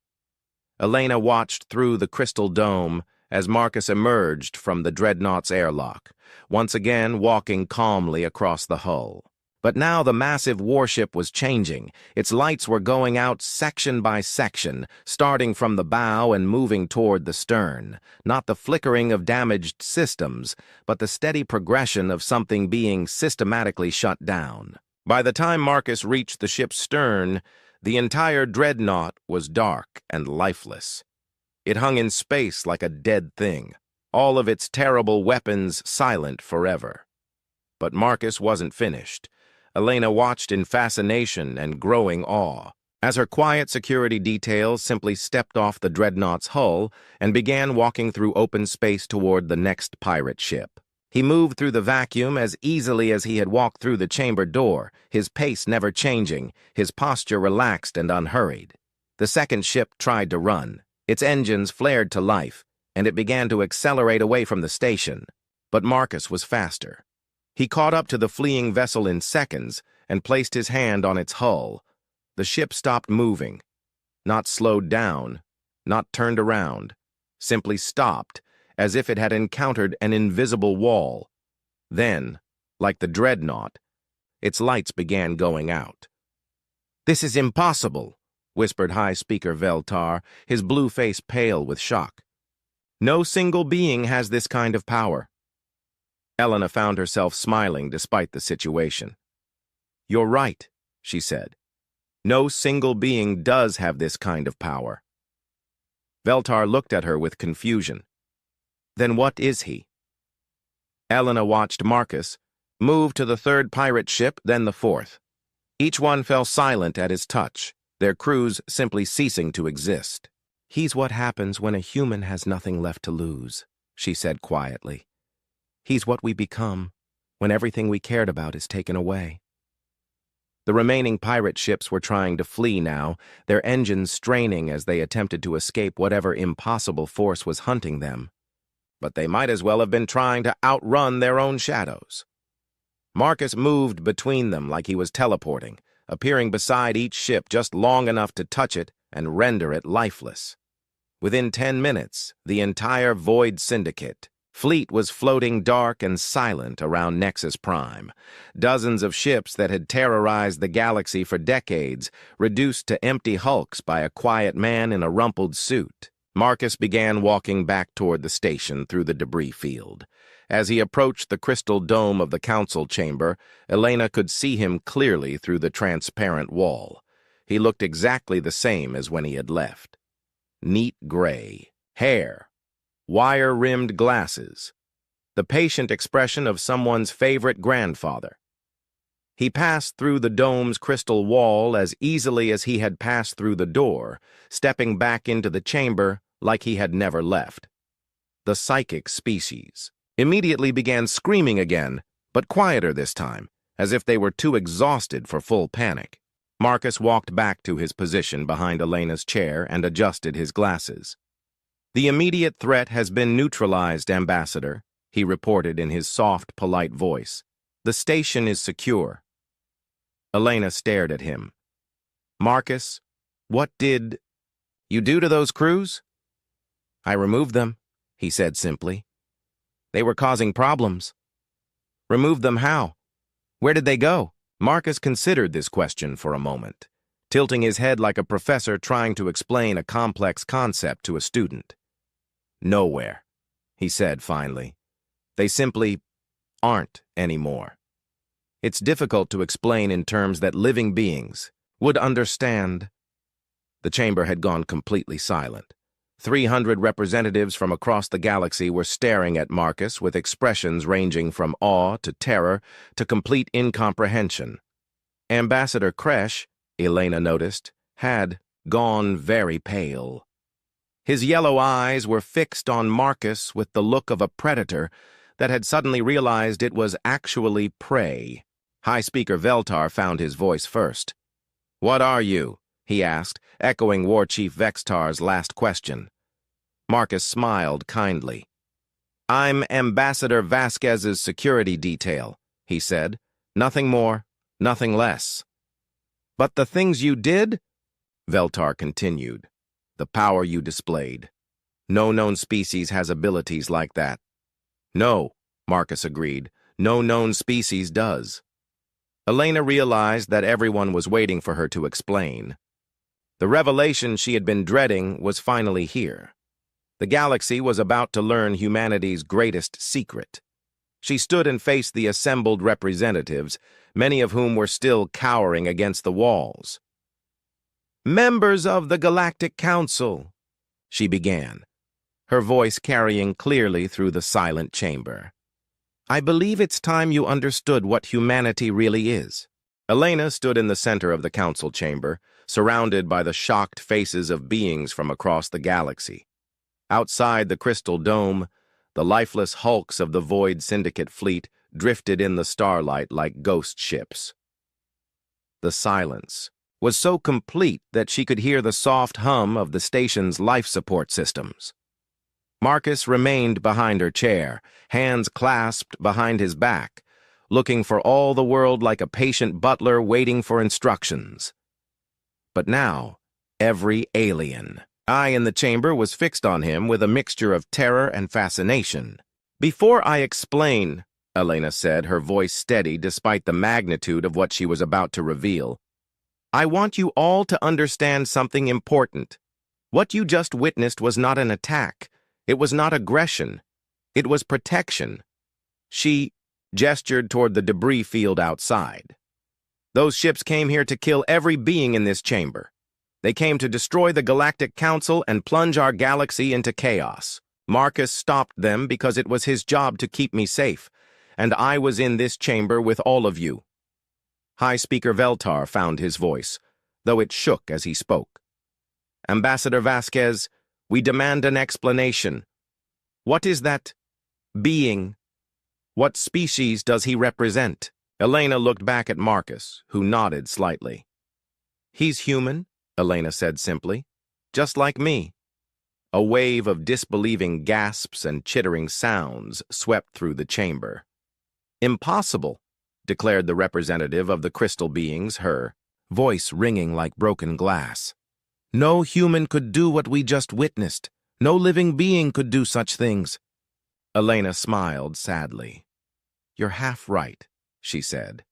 Elena watched through the crystal dome as Marcus emerged from the Dreadnought's airlock, once again walking calmly across the hull. But now the massive warship was changing. Its lights were going out section by section, starting from the bow and moving toward the stern. Not the flickering of damaged systems, but the steady progression of something being systematically shut down. By the time Marcus reached the ship's stern, the entire Dreadnought was dark and lifeless. It hung in space like a dead thing, all of its terrible weapons silent forever. But Marcus wasn't finished. Elena watched in fascination and growing awe, as her quiet security detail simply stepped off the Dreadnought's hull and began walking through open space toward the next pirate ship. He moved through the vacuum as easily as he had walked through the chamber door, his pace never changing, his posture relaxed and unhurried. The second ship tried to run. Its engines flared to life, and it began to accelerate away from the station. But Marcus was faster. He caught up to the fleeing vessel in seconds and placed his hand on its hull. The ship stopped moving, not slowed down, not turned around, simply stopped, as if it had encountered an invisible wall. Then, like the Dreadnought, its lights began going out. "This is impossible," whispered High Speaker Veltar, his blue face pale with shock. "No single being has this kind of power." Elena found herself smiling despite the situation. "You're right," she said. "No single being does have this kind of power." Veltar looked at her with confusion. "Then what is he?" Elena watched Marcus move to the third pirate ship, then the fourth. Each one fell silent at his touch, their crews simply ceasing to exist. "He's what happens when a human has nothing left to lose," she said quietly. "He's what we become when everything we cared about is taken away." The remaining pirate ships were trying to flee now, their engines straining as they attempted to escape whatever impossible force was hunting them. But they might as well have been trying to outrun their own shadows. Marcus moved between them like he was teleporting, appearing beside each ship just long enough to touch it and render it lifeless. Within 10 minutes, the entire Void Syndicate fleet was floating dark and silent around Nexus Prime. Dozens of ships that had terrorized the galaxy for decades, reduced to empty hulks by a quiet man in a rumpled suit. Marcus began walking back toward the station through the debris field. As he approached the crystal dome of the council chamber, Elena could see him clearly through the transparent wall. He looked exactly the same as when he had left. Neat gray, hair, wire-rimmed glasses, the patient expression of someone's favorite grandfather. He passed through the dome's crystal wall as easily as he had passed through the door, stepping back into the chamber like he had never left. The psychic species immediately began screaming again, but quieter this time, as if they were too exhausted for full panic. Marcus walked back to his position behind Elena's chair and adjusted his glasses. "The immediate threat has been neutralized, Ambassador," he reported in his soft, polite voice. "The station is secure." Elena stared at him. "Marcus, what did you do to those crews?" "I removed them," he said simply. "They were causing problems." "Removed them how? Where did they go?" Marcus considered this question for a moment, tilting his head like a professor trying to explain a complex concept to a student. "Nowhere," he said finally. "They simply aren't anymore. It's difficult to explain in terms that living beings would understand." The chamber had gone completely silent. 300 representatives from across the galaxy were staring at Marcus with expressions ranging from awe to terror to complete incomprehension. Ambassador Kresh, Elena noticed, had gone very pale. His yellow eyes were fixed on Marcus with the look of a predator that had suddenly realized it was actually prey. High Speaker Veltar found his voice first. "What are you?" he asked, echoing War Chief Vextar's last question. Marcus smiled kindly. "I'm Ambassador Vasquez's security detail," he said. "Nothing more, nothing less." "But the things you did?" Veltar continued. "The power you displayed. No known species has abilities like that." "No," Marcus agreed. "No known species does." Elena realized that everyone was waiting for her to explain. The revelation she had been dreading was finally here. The galaxy was about to learn humanity's greatest secret. She stood and faced the assembled representatives, many of whom were still cowering against the walls. "Members of the Galactic Council," she began, her voice carrying clearly through the silent chamber. "I believe it's time you understood what humanity really is." Elena stood in the center of the council chamber, surrounded by the shocked faces of beings from across the galaxy. Outside the crystal dome, the lifeless hulks of the Void Syndicate fleet drifted in the starlight like ghost ships. The silence was so complete that she could hear the soft hum of the station's life support systems. Marcus remained behind her chair, hands clasped behind his back, looking for all the world like a patient butler waiting for instructions. But now, every alien eye in the chamber was fixed on him with a mixture of terror and fascination. "Before I explain," Elena said, her voice steady despite the magnitude of what she was about to reveal, "I want you all to understand something important. What you just witnessed was not an attack. It was not aggression. It was protection." She gestured toward the debris field outside. "Those ships came here to kill every being in this chamber. They came to destroy the Galactic Council and plunge our galaxy into chaos. Marcus stopped them because it was his job to keep me safe, and I was in this chamber with all of you." High Speaker Veltar found his voice, though it shook as he spoke. "Ambassador Vasquez, we demand an explanation. What is that being? What species does he represent?" Elena looked back at Marcus, who nodded slightly. "He's human," Elena said simply, "just like me." A wave of disbelieving gasps and chittering sounds swept through the chamber. "Impossible," declared the representative of the crystal beings, her voice ringing like broken glass. "No human could do what we just witnessed. No living being could do such things." Elena smiled sadly. "You're half right," she said.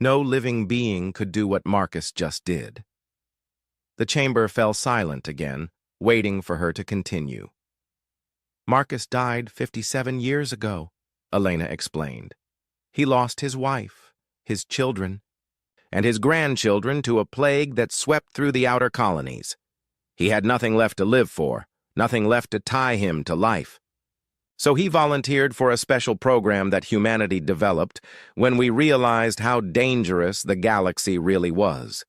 "No living being could do what Marcus just did." The chamber fell silent again, waiting for her to continue. "Marcus died 57 years ago," Elena explained. "He lost his wife, his children, and his grandchildren to a plague that swept through the outer colonies. He had nothing left to live for, nothing left to tie him to life. So he volunteered for a special program that humanity developed when we realized how dangerous the galaxy really was."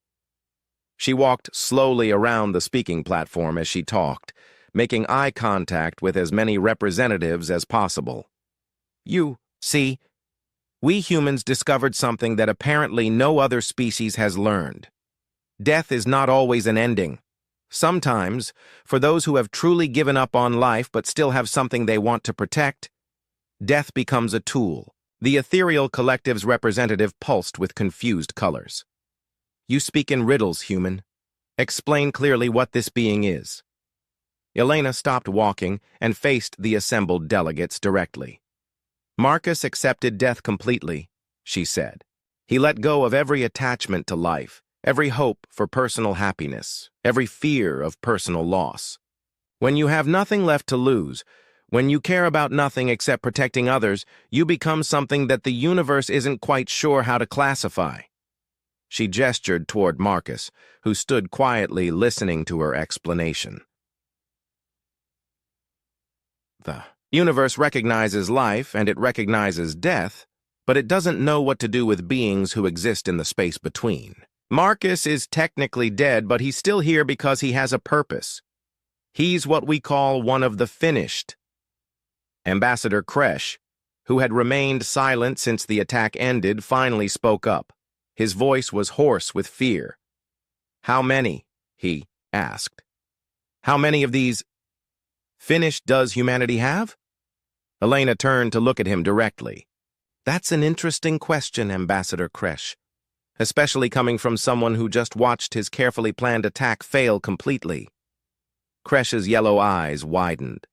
She walked slowly around the speaking platform as she talked, making eye contact with as many representatives as possible. "You see, we humans discovered something that apparently no other species has learned. Death is not always an ending. Sometimes, for those who have truly given up on life but still have something they want to protect, death becomes a tool." The ethereal collective's representative pulsed with confused colors. "You speak in riddles, human. Explain clearly what this being is." Elena stopped walking and faced the assembled delegates directly. "Marcus accepted death completely," she said. "He let go of every attachment to life, every hope for personal happiness, every fear of personal loss. When you have nothing left to lose, when you care about nothing except protecting others, you become something that the universe isn't quite sure how to classify." She gestured toward Marcus, who stood quietly listening to her explanation. "The universe recognizes life and it recognizes death, but it doesn't know what to do with beings who exist in the space between. Marcus is technically dead, but he's still here because he has a purpose. He's what we call one of the finished." Ambassador Kresh, who had remained silent since the attack ended, finally spoke up. His voice was hoarse with fear. "How many?" he asked. "How many of these finished does humanity have?" Elena turned to look at him directly. "That's an interesting question, Ambassador Kresh, especially coming from someone who just watched his carefully planned attack fail completely." Kresh's yellow eyes widened.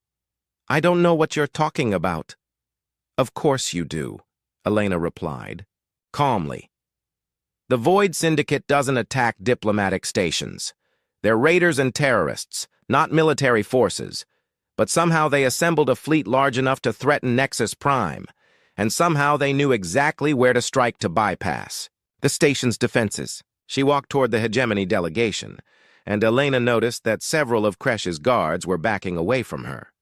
"I don't know what you're talking about." "Of course you do," Elena replied, calmly. "The Void Syndicate doesn't attack diplomatic stations. They're raiders and terrorists, not military forces. But somehow they assembled a fleet large enough to threaten Nexus Prime, and somehow they knew exactly where to strike to bypass the station's defenses." She walked toward the hegemony delegation, and Elena noticed that several of Kresh's guards were backing away from her.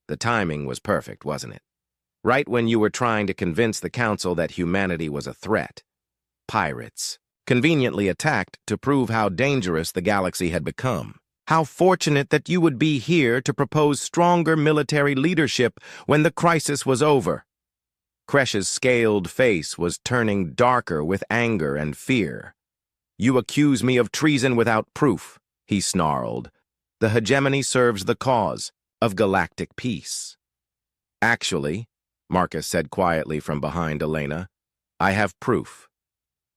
The timing was perfect, wasn't it? Right when you were trying to convince the Council that humanity was a threat. Pirates, conveniently attacked to prove how dangerous the galaxy had become. "How fortunate that you would be here to propose stronger military leadership when the crisis was over." Kresh's scaled face was turning darker with anger and fear. "You accuse me of treason without proof," he snarled. "The hegemony serves the cause of galactic peace." "Actually," Marcus said quietly from behind Elena, "I have proof."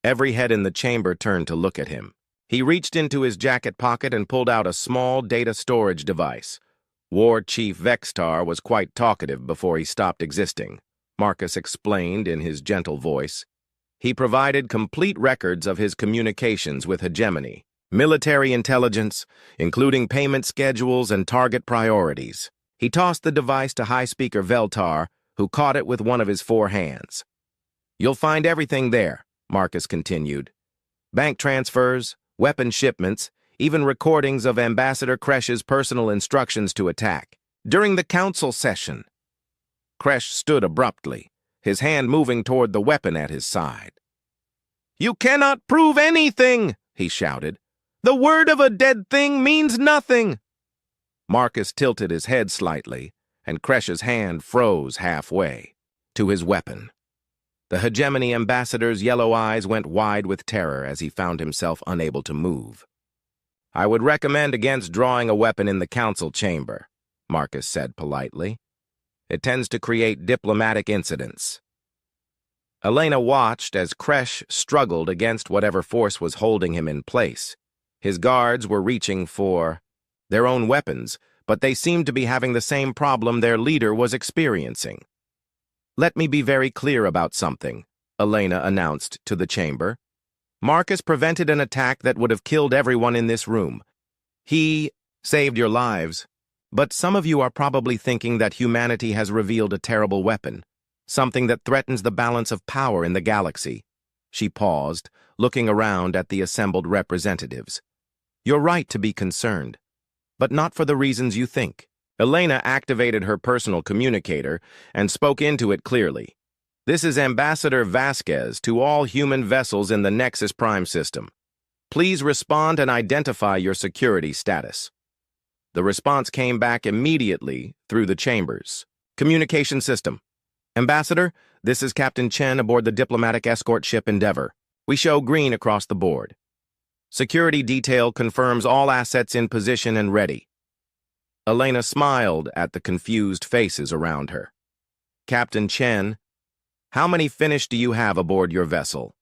Every head in the chamber turned to look at him. He reached into his jacket pocket and pulled out a small data storage device. War Chief Vextar was quite talkative before he stopped existing, Marcus explained in his gentle voice. He provided complete records of his communications with hegemony, military intelligence, including payment schedules and target priorities. He tossed the device to High Speaker Veltar, who caught it with one of his 4 hands. "You'll find everything there," Marcus continued. "Bank transfers, weapon shipments, even recordings of Ambassador Kresh's personal instructions to attack. During the council session." Kresh stood abruptly, his hand moving toward the weapon at his side. "You cannot prove anything," he shouted. "The word of a dead thing means nothing." Marcus tilted his head slightly, and Kresh's hand froze halfway to his weapon. The hegemony ambassador's yellow eyes went wide with terror as he found himself unable to move. "I would recommend against drawing a weapon in the council chamber," Marcus said politely. "It tends to create diplomatic incidents." Elena watched as Kresh struggled against whatever force was holding him in place. His guards were reaching for their own weapons, but they seemed to be having the same problem their leader was experiencing. "Let me be very clear about something," Elena announced to the chamber. "Marcus prevented an attack that would have killed everyone in this room. He Saved your lives. But some of you are probably thinking that humanity has revealed a terrible weapon, something that threatens the balance of power in the galaxy. She paused, looking around at the assembled representatives. You're right to be concerned, but not for the reasons you think. Elena activated her personal communicator and spoke into it clearly. This is Ambassador Vasquez to all human vessels in the Nexus Prime system. Please respond and identify your security status. The response came back immediately through the chambers. Communication system. Ambassador, this is Captain Chen aboard the diplomatic escort ship Endeavor. We show green across the board. Security detail confirms all assets in position and ready. Elena smiled at the confused faces around her. Captain Chen, how many finished do you have aboard your vessel?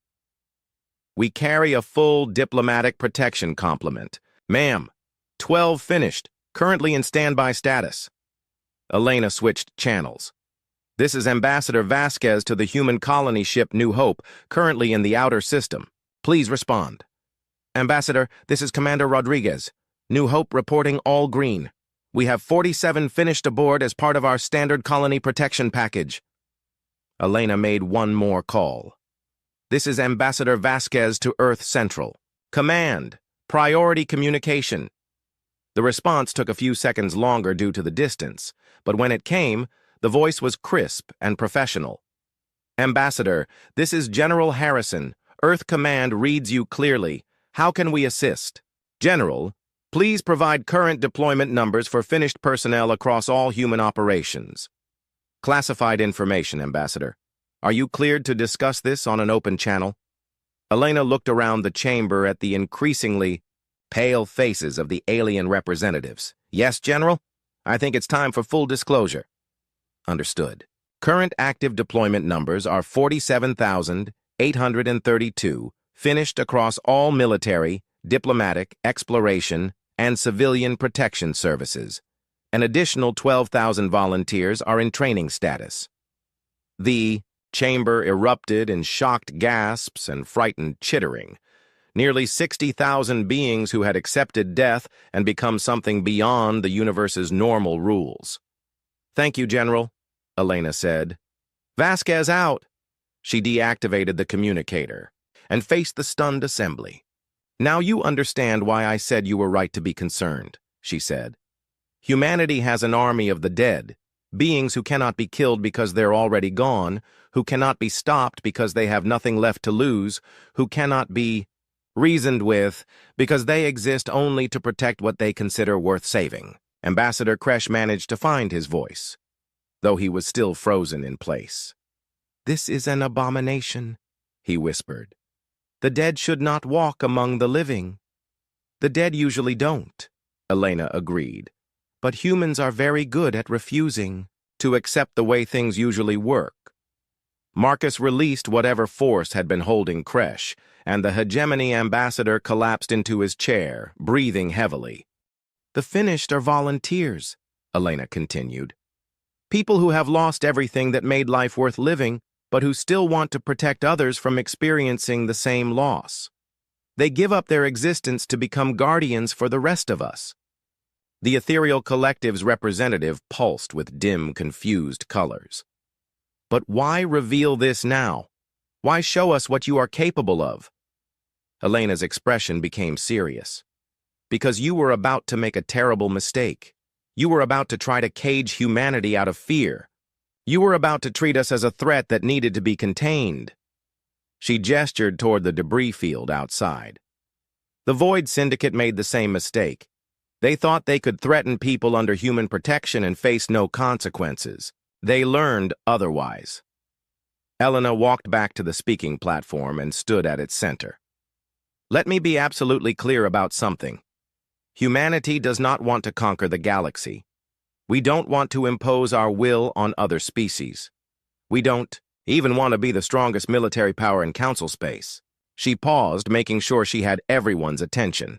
We carry a full diplomatic protection complement. Ma'am, 12 finished, currently in standby status. Elena switched channels. This is Ambassador Vasquez to the human colony ship New Hope, currently in the outer system. Please respond. Ambassador, this is Commander Rodriguez. New Hope reporting all green. We have 47 finished aboard as part of our standard colony protection package. Elena made one more call. This is Ambassador Vasquez to Earth Central. Command, priority communication. The response took a few seconds longer due to the distance, but when it came, the voice was crisp and professional. Ambassador, this is General Harrison. Earth Command reads you clearly. How can we assist? General, please provide current deployment numbers for finished personnel across all human operations. Classified information, Ambassador. Are you cleared to discuss this on an open channel? Elena looked around the chamber at the increasingly pale faces of the alien representatives. Yes, General? I think it's time for full disclosure. Understood. Current active deployment numbers are 47,832, finished across all military, diplomatic, exploration, and civilian protection services. An additional 12,000 volunteers are in training status. The chamber erupted in shocked gasps and frightened chittering. Nearly 60,000 beings who had accepted death and become something beyond the universe's normal rules. Thank you, General, Elena said. Vasquez out. She deactivated the communicator and faced the stunned assembly. Now you understand why I said you were right to be concerned, she said. Humanity has an army of the dead, beings who cannot be killed because they're already gone, who cannot be stopped because they have nothing left to lose, who cannot be reasoned with because they exist only to protect what they consider worth saving. Ambassador Kresh managed to find his voice, though he was still frozen in place. This is an abomination, he whispered. The dead should not walk among the living. The dead usually don't, Elena agreed. But humans are very good at refusing to accept the way things usually work. Marcus released whatever force had been holding Kresh, and the hegemony ambassador collapsed into his chair, breathing heavily. The finished are volunteers, Elena continued. People who have lost everything that made life worth living, but who still want to protect others from experiencing the same loss. They give up their existence to become guardians for the rest of us. The ethereal collective's representative pulsed with dim, confused colors. But why reveal this now? Why show us what you are capable of? Elena's expression became serious. Because you were about to make a terrible mistake. You were about to try to cage humanity out of fear. You were about to treat us as a threat that needed to be contained. She gestured toward the debris field outside. The Void Syndicate made the same mistake. They thought they could threaten people under human protection and face no consequences. They learned otherwise. Elena walked back to the speaking platform and stood at its center. Let me be absolutely clear about something. Humanity does not want to conquer the galaxy. We don't want to impose our will on other species. We don't even want to be the strongest military power in council space. She paused, making sure she had everyone's attention.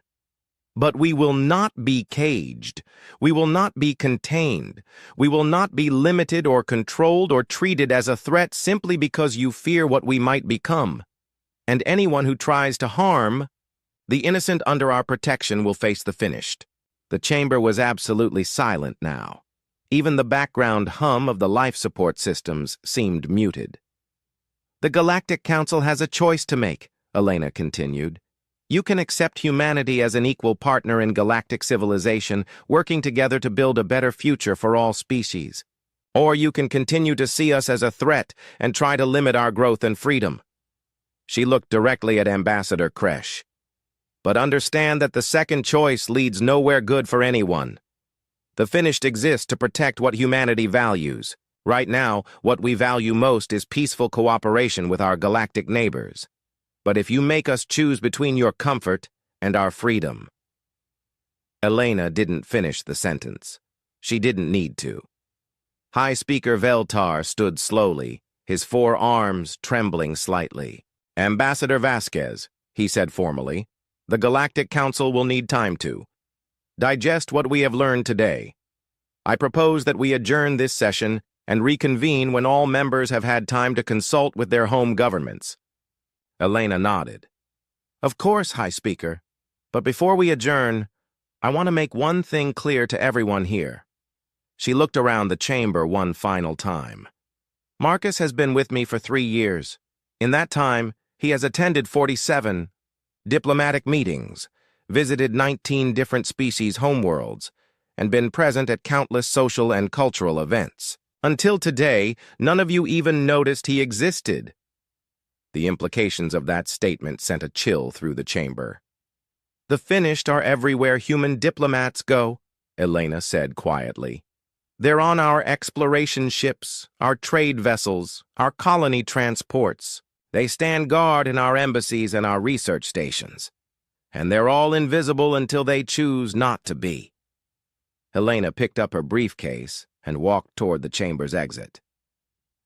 But we will not be caged. We will not be contained. We will not be limited or controlled or treated as a threat simply because you fear what we might become. And anyone who tries to harm the innocent under our protection will face the finished. The chamber was absolutely silent now. Even the background hum of the life support systems seemed muted. "The Galactic Council has a choice to make," Elena continued. "You can accept humanity as an equal partner in galactic civilization, working together to build a better future for all species. Or you can continue to see us as a threat and try to limit our growth and freedom." She looked directly at Ambassador Kresh. "But understand that the second choice leads nowhere good for anyone. The Finished exist to protect what humanity values. Right now, what we value most is peaceful cooperation with our galactic neighbors. But if you make us choose between your comfort and our freedom..." Elena didn't finish the sentence. She didn't need to. High Speaker Veltar stood slowly, his 4 arms trembling slightly. "Ambassador Vasquez," he said formally, "the Galactic Council will need time to digest what we have learned today. I propose that we adjourn this session and reconvene when all members have had time to consult with their home governments." Elena nodded. "Of course, High Speaker. But before we adjourn, I want to make one thing clear to everyone here." She looked around the chamber one final time. "Marcus has been with me for 3 years. In that time, he has attended 47 diplomatic meetings, visited 19 different species' homeworlds, and been present at countless social and cultural events. Until today, none of you even noticed he existed." The implications of that statement sent a chill through the chamber. "The Finished are everywhere human diplomats go," Elena said quietly. "They're on our exploration ships, our trade vessels, our colony transports. They stand guard in our embassies and our research stations. And they're all invisible until they choose not to be." Elena picked up her briefcase and walked toward the chamber's exit.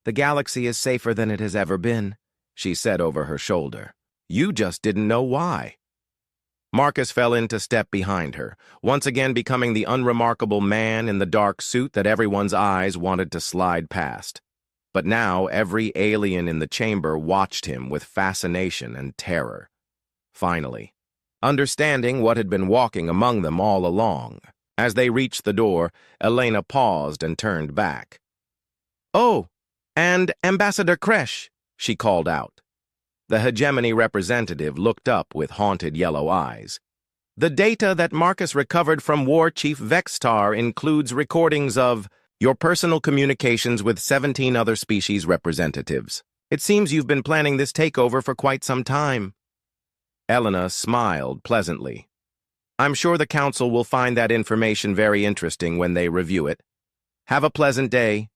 "The galaxy is safer than it has ever been," she said over her shoulder. "You just didn't know why." Marcus fell into step behind her, once again becoming the unremarkable man in the dark suit that everyone's eyes wanted to slide past. But now every alien in the chamber watched him with fascination and terror. Finally, understanding what had been walking among them all along, as they reached the door, Elena paused and turned back. "Oh, and Ambassador Kresh," she called out. The hegemony representative looked up with haunted yellow eyes. "The data that Marcus recovered from War Chief Vextar includes recordings of your personal communications with 17 other species representatives. It seems you've been planning this takeover for quite some time." Elena smiled pleasantly. "I'm sure the Council will find that information very interesting when they review it. Have a pleasant day."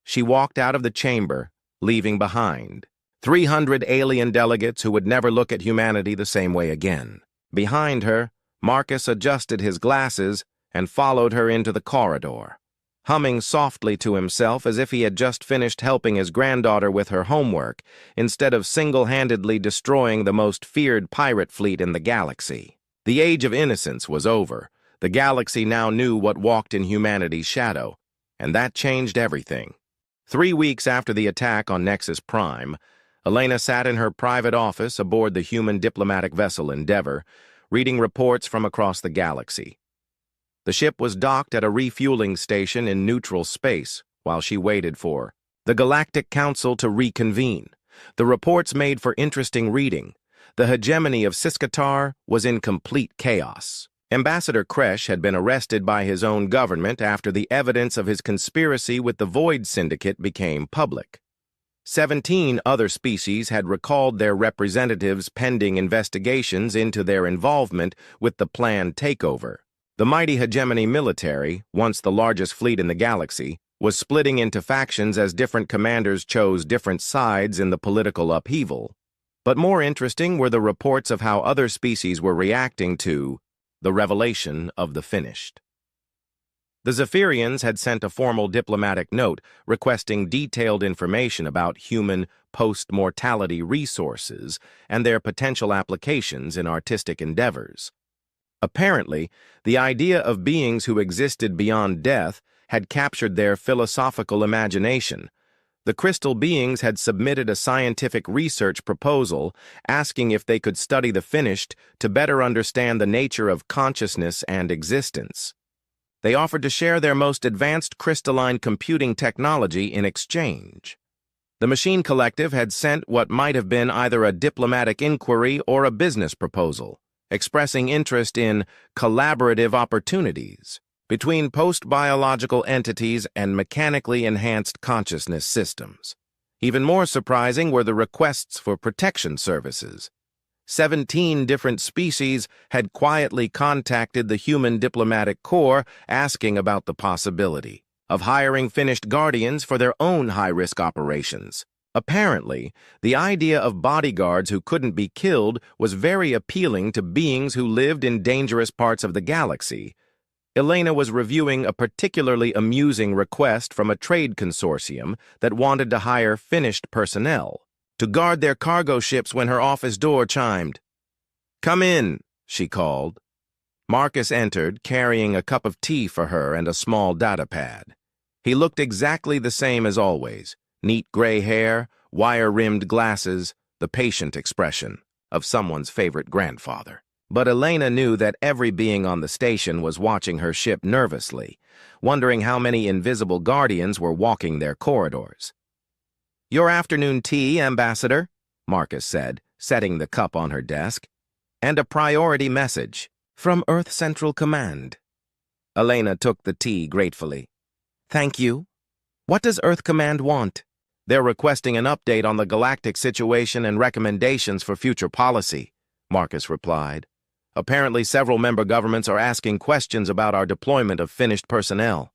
She walked out of the chamber, leaving behind 300 alien delegates who would never look at humanity the same way again. Behind her, Marcus adjusted his glasses and followed her into the corridor, humming softly to himself as if he had just finished helping his granddaughter with her homework, instead of single-handedly destroying the most feared pirate fleet in the galaxy. The age of innocence was over. The galaxy now knew what walked in humanity's shadow, and that changed everything. 3 weeks after the attack on Nexus Prime, Elena sat in her private office aboard the human diplomatic vessel Endeavor, reading reports from across the galaxy. The ship was docked at a refueling station in neutral space while she waited for the Galactic Council to reconvene. The reports made for interesting reading. The hegemony of Siskatar was in complete chaos. Ambassador Kresh had been arrested by his own government after the evidence of his conspiracy with the Void Syndicate became public. 17 other species had recalled their representatives pending investigations into their involvement with the planned takeover. The mighty hegemony military, once the largest fleet in the galaxy, was splitting into factions as different commanders chose different sides in the political upheaval. But more interesting were the reports of how other species were reacting to the revelation of the Finished. The Zephyrians had sent a formal diplomatic note requesting detailed information about human post-mortality resources and their potential applications in artistic endeavors. Apparently, the idea of beings who existed beyond death had captured their philosophical imagination, The crystal beings had submitted a scientific research proposal asking if they could study the finished to better understand the nature of consciousness and existence. They offered to share their most advanced crystalline computing technology in exchange. The Machine Collective had sent what might have been either a diplomatic inquiry or a business proposal, expressing interest in collaborative opportunities between post-biological entities and mechanically enhanced consciousness systems. Even more surprising were the requests for protection services. 17 different species had quietly contacted the human diplomatic corps asking about the possibility of hiring finished guardians for their own high-risk operations. Apparently, the idea of bodyguards who couldn't be killed was very appealing to beings who lived in dangerous parts of the galaxy. Elena was reviewing a particularly amusing request from a trade consortium that wanted to hire finished personnel to guard their cargo ships when her office door chimed. "Come in," she called. Marcus entered, carrying a cup of tea for her and a small data pad. He looked exactly the same as always, neat gray hair, wire-rimmed glasses, the patient expression of someone's favorite grandfather. But Elena knew that every being on the station was watching her ship nervously, wondering how many invisible guardians were walking their corridors. "Your afternoon tea, Ambassador," Marcus said, setting the cup on her desk. "And a priority message from Earth Central Command." Elena took the tea gratefully. "Thank you. What does Earth Command want?" "They're requesting an update on the galactic situation and recommendations for future policy," Marcus replied. "Apparently several member governments are asking questions about our deployment of finished personnel."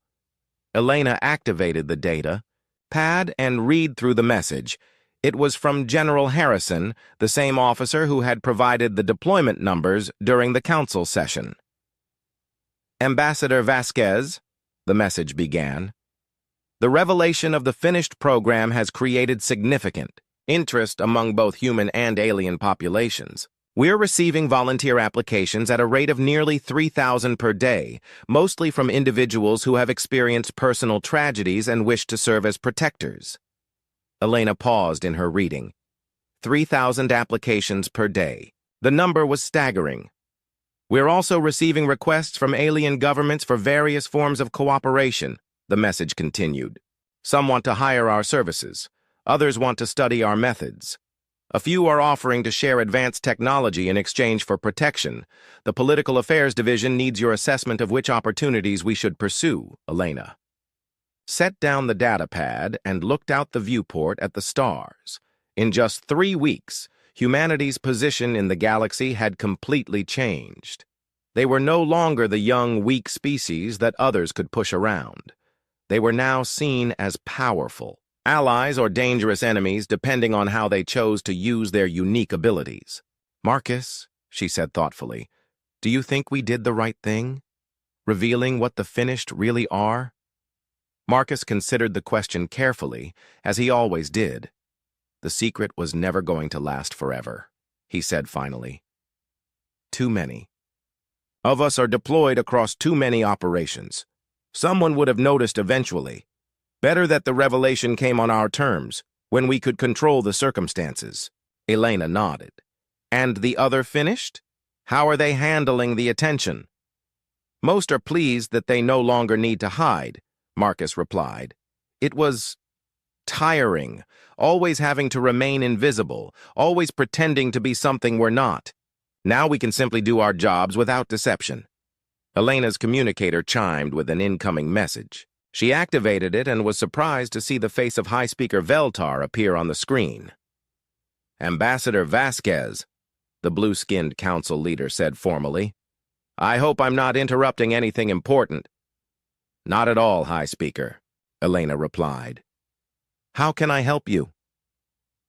Elena activated the data pad and read through the message. It was from General Harrison, the same officer who had provided the deployment numbers during the council session. "Ambassador Vasquez," the message began, "the revelation of the finished program has created significant interest among both human and alien populations. We're receiving volunteer applications at a rate of nearly 3,000 per day, mostly from individuals who have experienced personal tragedies and wish to serve as protectors." Elena paused in her reading. 3,000 applications per day. The number was staggering. "We're also receiving requests from alien governments for various forms of cooperation," the message continued. "Some want to hire our services. Others want to study our methods. A few are offering to share advanced technology in exchange for protection. The Political Affairs Division needs your assessment of which opportunities we should pursue," Elena set down the data pad and looked out the viewport at the stars. In just 3 weeks, humanity's position in the galaxy had completely changed. They were no longer the young, weak species that others could push around. They were now seen as powerful allies or dangerous enemies depending on how they chose to use their unique abilities. "Marcus," she said thoughtfully, "do you think we did the right thing, revealing what the finished really are?" Marcus considered the question carefully, as he always did. The secret was never going to last forever, he said finally. "Too many of us are deployed across too many operations. Someone would have noticed eventually. Better that the revelation came on our terms, when we could control the circumstances." Elena nodded. "And the other finished? How are they handling the attention?" "Most are pleased that they no longer need to hide," Marcus replied. "It was tiring, always having to remain invisible, always pretending to be something we're not. Now we can simply do our jobs without deception." Elena's communicator chimed with an incoming message. She activated it and was surprised to see the face of High Speaker Veltar appear on the screen. "Ambassador Vasquez," the blue-skinned council leader said formally. "I hope I'm not interrupting anything important." "Not at all, High Speaker," Elena replied. "How can I help you?"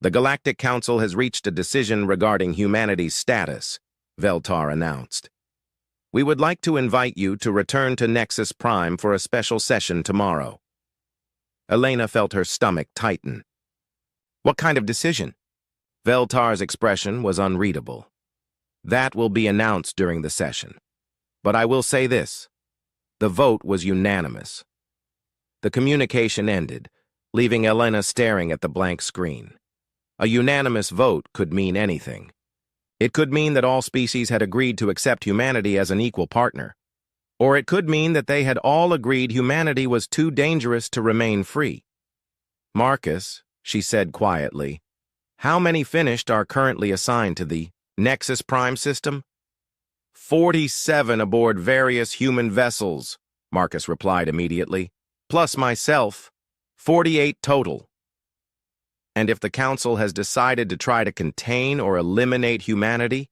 "The Galactic Council has reached a decision regarding humanity's status," Veltar announced. "We would like to invite you to return to Nexus Prime for a special session tomorrow." Elena felt her stomach tighten. "What kind of decision?" Veltar's expression was unreadable. "That will be announced during the session. But I will say this. The vote was unanimous." The communication ended. leaving Elena staring at the blank screen. A unanimous vote could mean anything. It could mean that all species had agreed to accept humanity as an equal partner. Or it could mean that they had all agreed humanity was too dangerous to remain free. "Marcus," she said quietly, "how many finished are currently assigned to the Nexus Prime system?" 47 aboard various human vessels, Marcus replied immediately, plus myself, 48 total. "And if the Council has decided to try to contain or eliminate humanity?"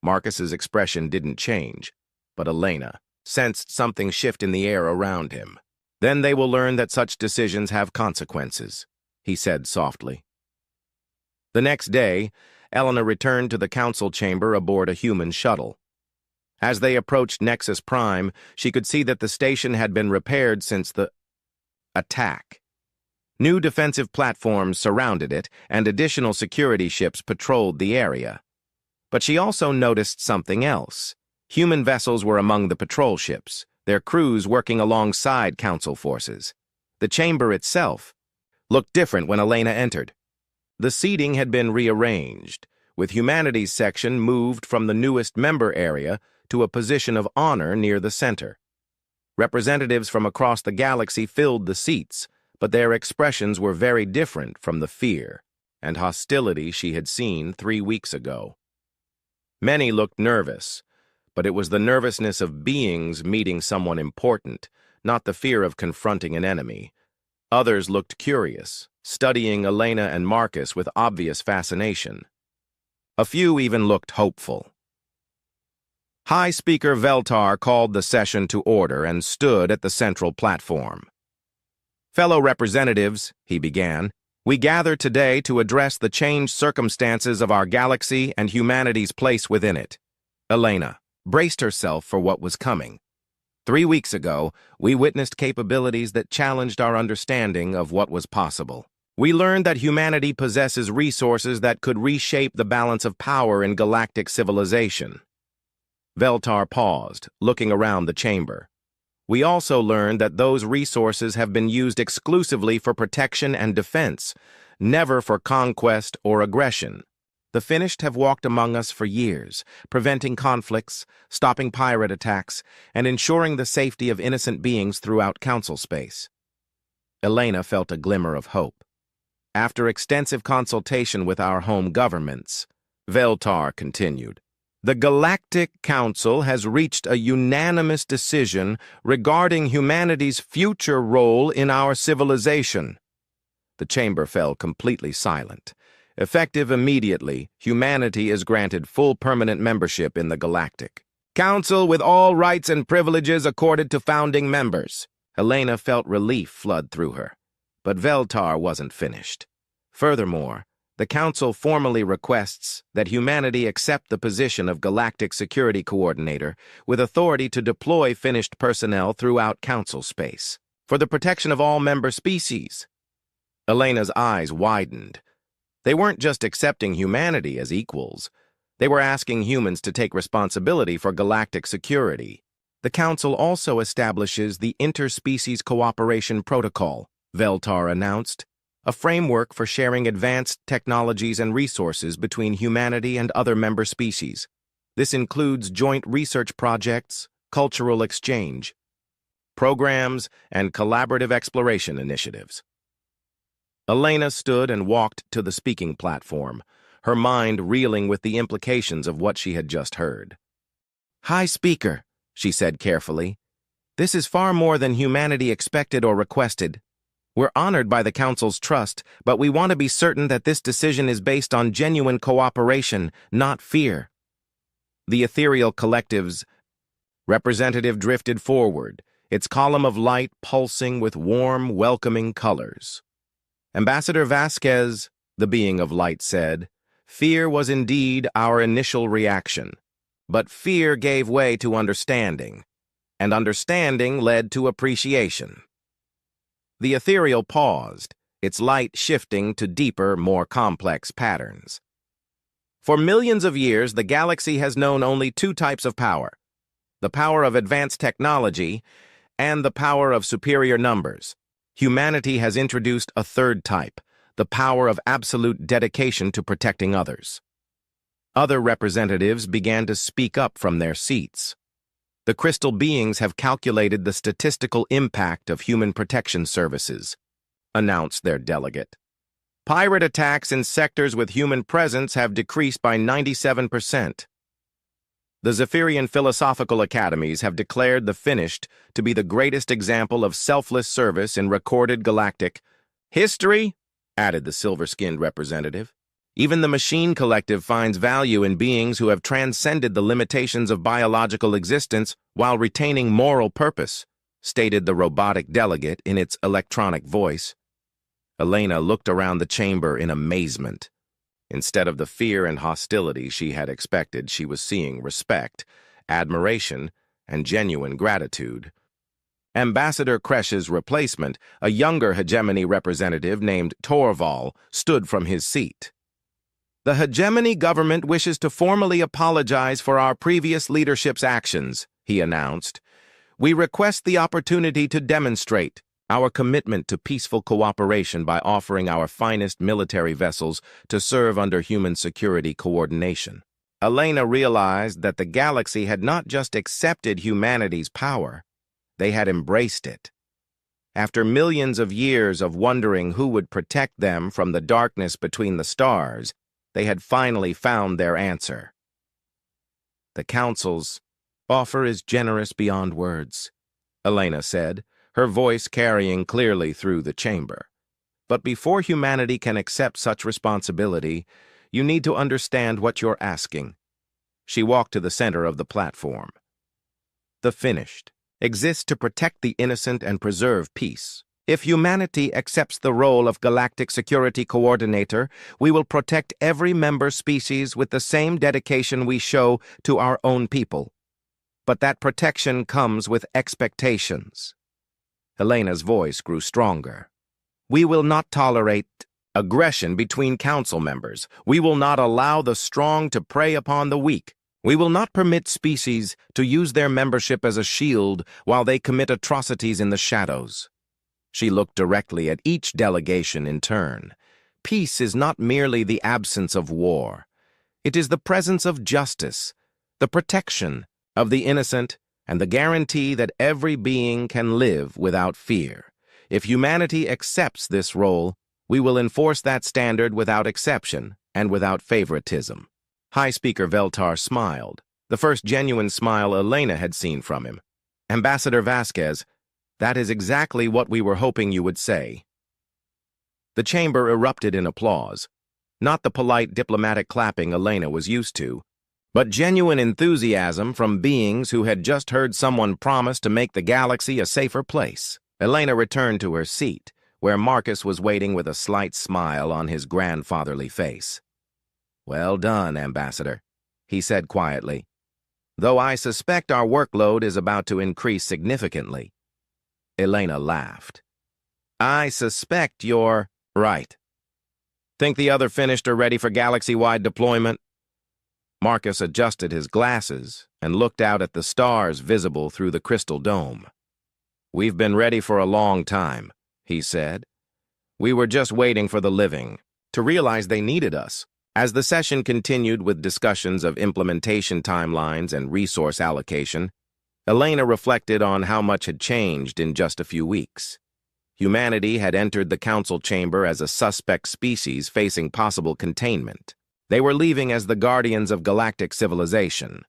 Marcus's expression didn't change, but Elena sensed something shift in the air around him. "Then they will learn that such decisions have consequences," he said softly. The next day, Elena returned to the Council chamber aboard a human shuttle. As they approached Nexus Prime, she could see that the station had been repaired since the attack. New defensive platforms surrounded it, and additional security ships patrolled the area. But she also noticed something else. Human vessels were among the patrol ships, their crews working alongside Council forces. The chamber itself looked different when Elena entered. The seating had been rearranged, with humanity's section moved from the newest member area to a position of honor near the center. Representatives from across the galaxy filled the seats, but their expressions were very different from the fear and hostility she had seen 3 weeks ago. Many looked nervous, but it was the nervousness of beings meeting someone important, not the fear of confronting an enemy. Others looked curious, studying Elena and Marcus with obvious fascination. A few even looked hopeful. High Speaker Veltar called the session to order and stood at the central platform. "Fellow representatives," he began, "we gather today to address the changed circumstances of our galaxy and humanity's place within it." Elena braced herself for what was coming. 3 weeks ago, we witnessed capabilities that challenged our understanding of what was possible. We learned that humanity possesses resources that could reshape the balance of power in galactic civilization. Veltar paused, looking around the chamber. "We also learned that those resources have been used exclusively for protection and defense, never for conquest or aggression. The finished have walked among us for years, preventing conflicts, stopping pirate attacks, and ensuring the safety of innocent beings throughout Council space." Elena felt a glimmer of hope. "After extensive consultation with our home governments," Veltar continued, "the Galactic Council has reached a unanimous decision regarding humanity's future role in our civilization." The chamber fell completely silent. Effective immediately, humanity is granted full permanent membership in the Galactic Council with all rights and privileges accorded to founding members. Elena felt relief flood through her. But Veltar wasn't finished. Furthermore, the Council formally requests that humanity accept the position of Galactic Security Coordinator with authority to deploy finished personnel throughout Council space for the protection of all member species. Elena's eyes widened. They weren't just accepting humanity as equals. They were asking humans to take responsibility for galactic security. The Council also establishes the Interspecies Cooperation Protocol, Veltar announced, a framework for sharing advanced technologies and resources between humanity and other member species. This includes joint research projects, cultural exchange, programs, and collaborative exploration initiatives. Elena stood and walked to the speaking platform, her mind reeling with the implications of what she had just heard. "High Speaker," she said carefully, "this is far more than humanity expected or requested. We're honored by the Council's trust, but we want to be certain that this decision is based on genuine cooperation, not fear." The ethereal collective's representative drifted forward, its column of light pulsing with warm, welcoming colors. "Ambassador Vasquez," the being of light said, "fear was indeed our initial reaction. But fear gave way to understanding, and understanding led to appreciation." The ethereal paused, its light shifting to deeper, more complex patterns. "For millions of years, the galaxy has known only 2 types of power: the power of advanced technology and the power of superior numbers. Humanity has introduced a third type, the power of absolute dedication to protecting others. Other representatives began to speak up from their seats. The crystal beings have calculated the statistical impact of human protection services, announced their delegate. Pirate attacks in sectors with human presence have decreased by 97%. The Zephyrian Philosophical Academies have declared the Finished to be the greatest example of selfless service in recorded galactic history, added the silver-skinned representative. Even the Machine Collective finds value in beings who have transcended the limitations of biological existence while retaining moral purpose, stated the robotic delegate in its electronic voice. Elena looked around the chamber in amazement. Instead of the fear and hostility she had expected, she was seeing respect, admiration, and genuine gratitude. Ambassador Kresch's replacement, a younger hegemony representative named Torval, stood from his seat. The hegemony government wishes to formally apologize for our previous leadership's actions, he announced. We request the opportunity to demonstrate our commitment to peaceful cooperation by offering our finest military vessels to serve under human security coordination. Elena realized that the galaxy had not just accepted humanity's power, they had embraced it. After millions of years of wondering who would protect them from the darkness between the stars, they had finally found their answer. The Council's offer is generous beyond words, Elena said, her voice carrying clearly through the chamber. But before humanity can accept such responsibility, you need to understand what you're asking. She walked to the center of the platform. The Finished exists to protect the innocent and preserve peace. If humanity accepts the role of Galactic Security Coordinator, we will protect every member species with the same dedication we show to our own people. But that protection comes with expectations. Elena's voice grew stronger. We will not tolerate aggression between council members. We will not allow the strong to prey upon the weak. We will not permit species to use their membership as a shield while they commit atrocities in the shadows. She looked directly at each delegation in turn. Peace is not merely the absence of war. It is the presence of justice, the protection of the innocent, and the guarantee that every being can live without fear. If humanity accepts this role, we will enforce that standard without exception and without favoritism. High Speaker Veltar smiled, the first genuine smile Elena had seen from him. Ambassador Vasquez, that is exactly what we were hoping you would say. The chamber erupted in applause, not the polite diplomatic clapping Elena was used to, but genuine enthusiasm from beings who had just heard someone promise to make the galaxy a safer place. Elena returned to her seat, where Marcus was waiting with a slight smile on his grandfatherly face. Well done, Ambassador, he said quietly, though I suspect our workload is about to increase significantly. Elena laughed. I suspect you're right. Think the other Finished are ready for galaxy-wide deployment? Marcus adjusted his glasses and looked out at the stars visible through the crystal dome. We've been ready for a long time, he said. We were just waiting for the living to realize they needed us. As the session continued with discussions of implementation timelines and resource allocation, Elena reflected on how much had changed in just a few weeks. Humanity had entered the council chamber as a suspect species facing possible containment. They were leaving as the guardians of galactic civilization.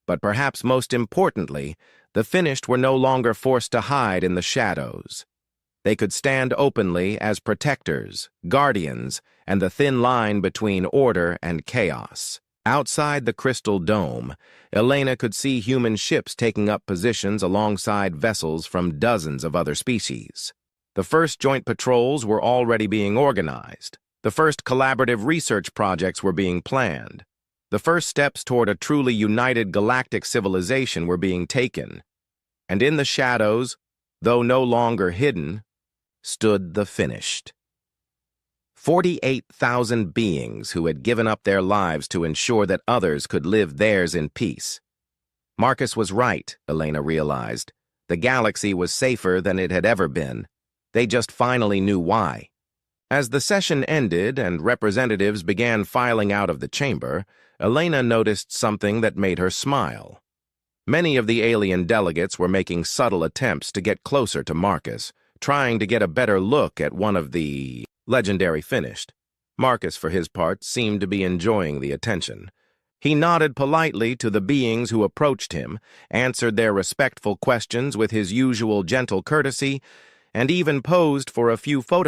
But perhaps most importantly, the Finished were no longer forced to hide in the shadows. They could stand openly as protectors, guardians, and the thin line between order and chaos. Outside the crystal dome, Elena could see human ships taking up positions alongside vessels from dozens of other species. The first joint patrols were already being organized. The first collaborative research projects were being planned. The first steps toward a truly united galactic civilization were being taken. And in the shadows, though no longer hidden, stood the Finished. 48,000 beings who had given up their lives to ensure that others could live theirs in peace. Marcus was right, Elena realized. The galaxy was safer than it had ever been. They just finally knew why. As the session ended and representatives began filing out of the chamber, Elena noticed something that made her smile. Many of the alien delegates were making subtle attempts to get closer to Marcus, trying to get a better look at one of the legendary finished. Marcus, for his part, seemed to be enjoying the attention. He nodded politely to the beings who approached him, answered their respectful questions with his usual gentle courtesy, and even posed for a few photographs.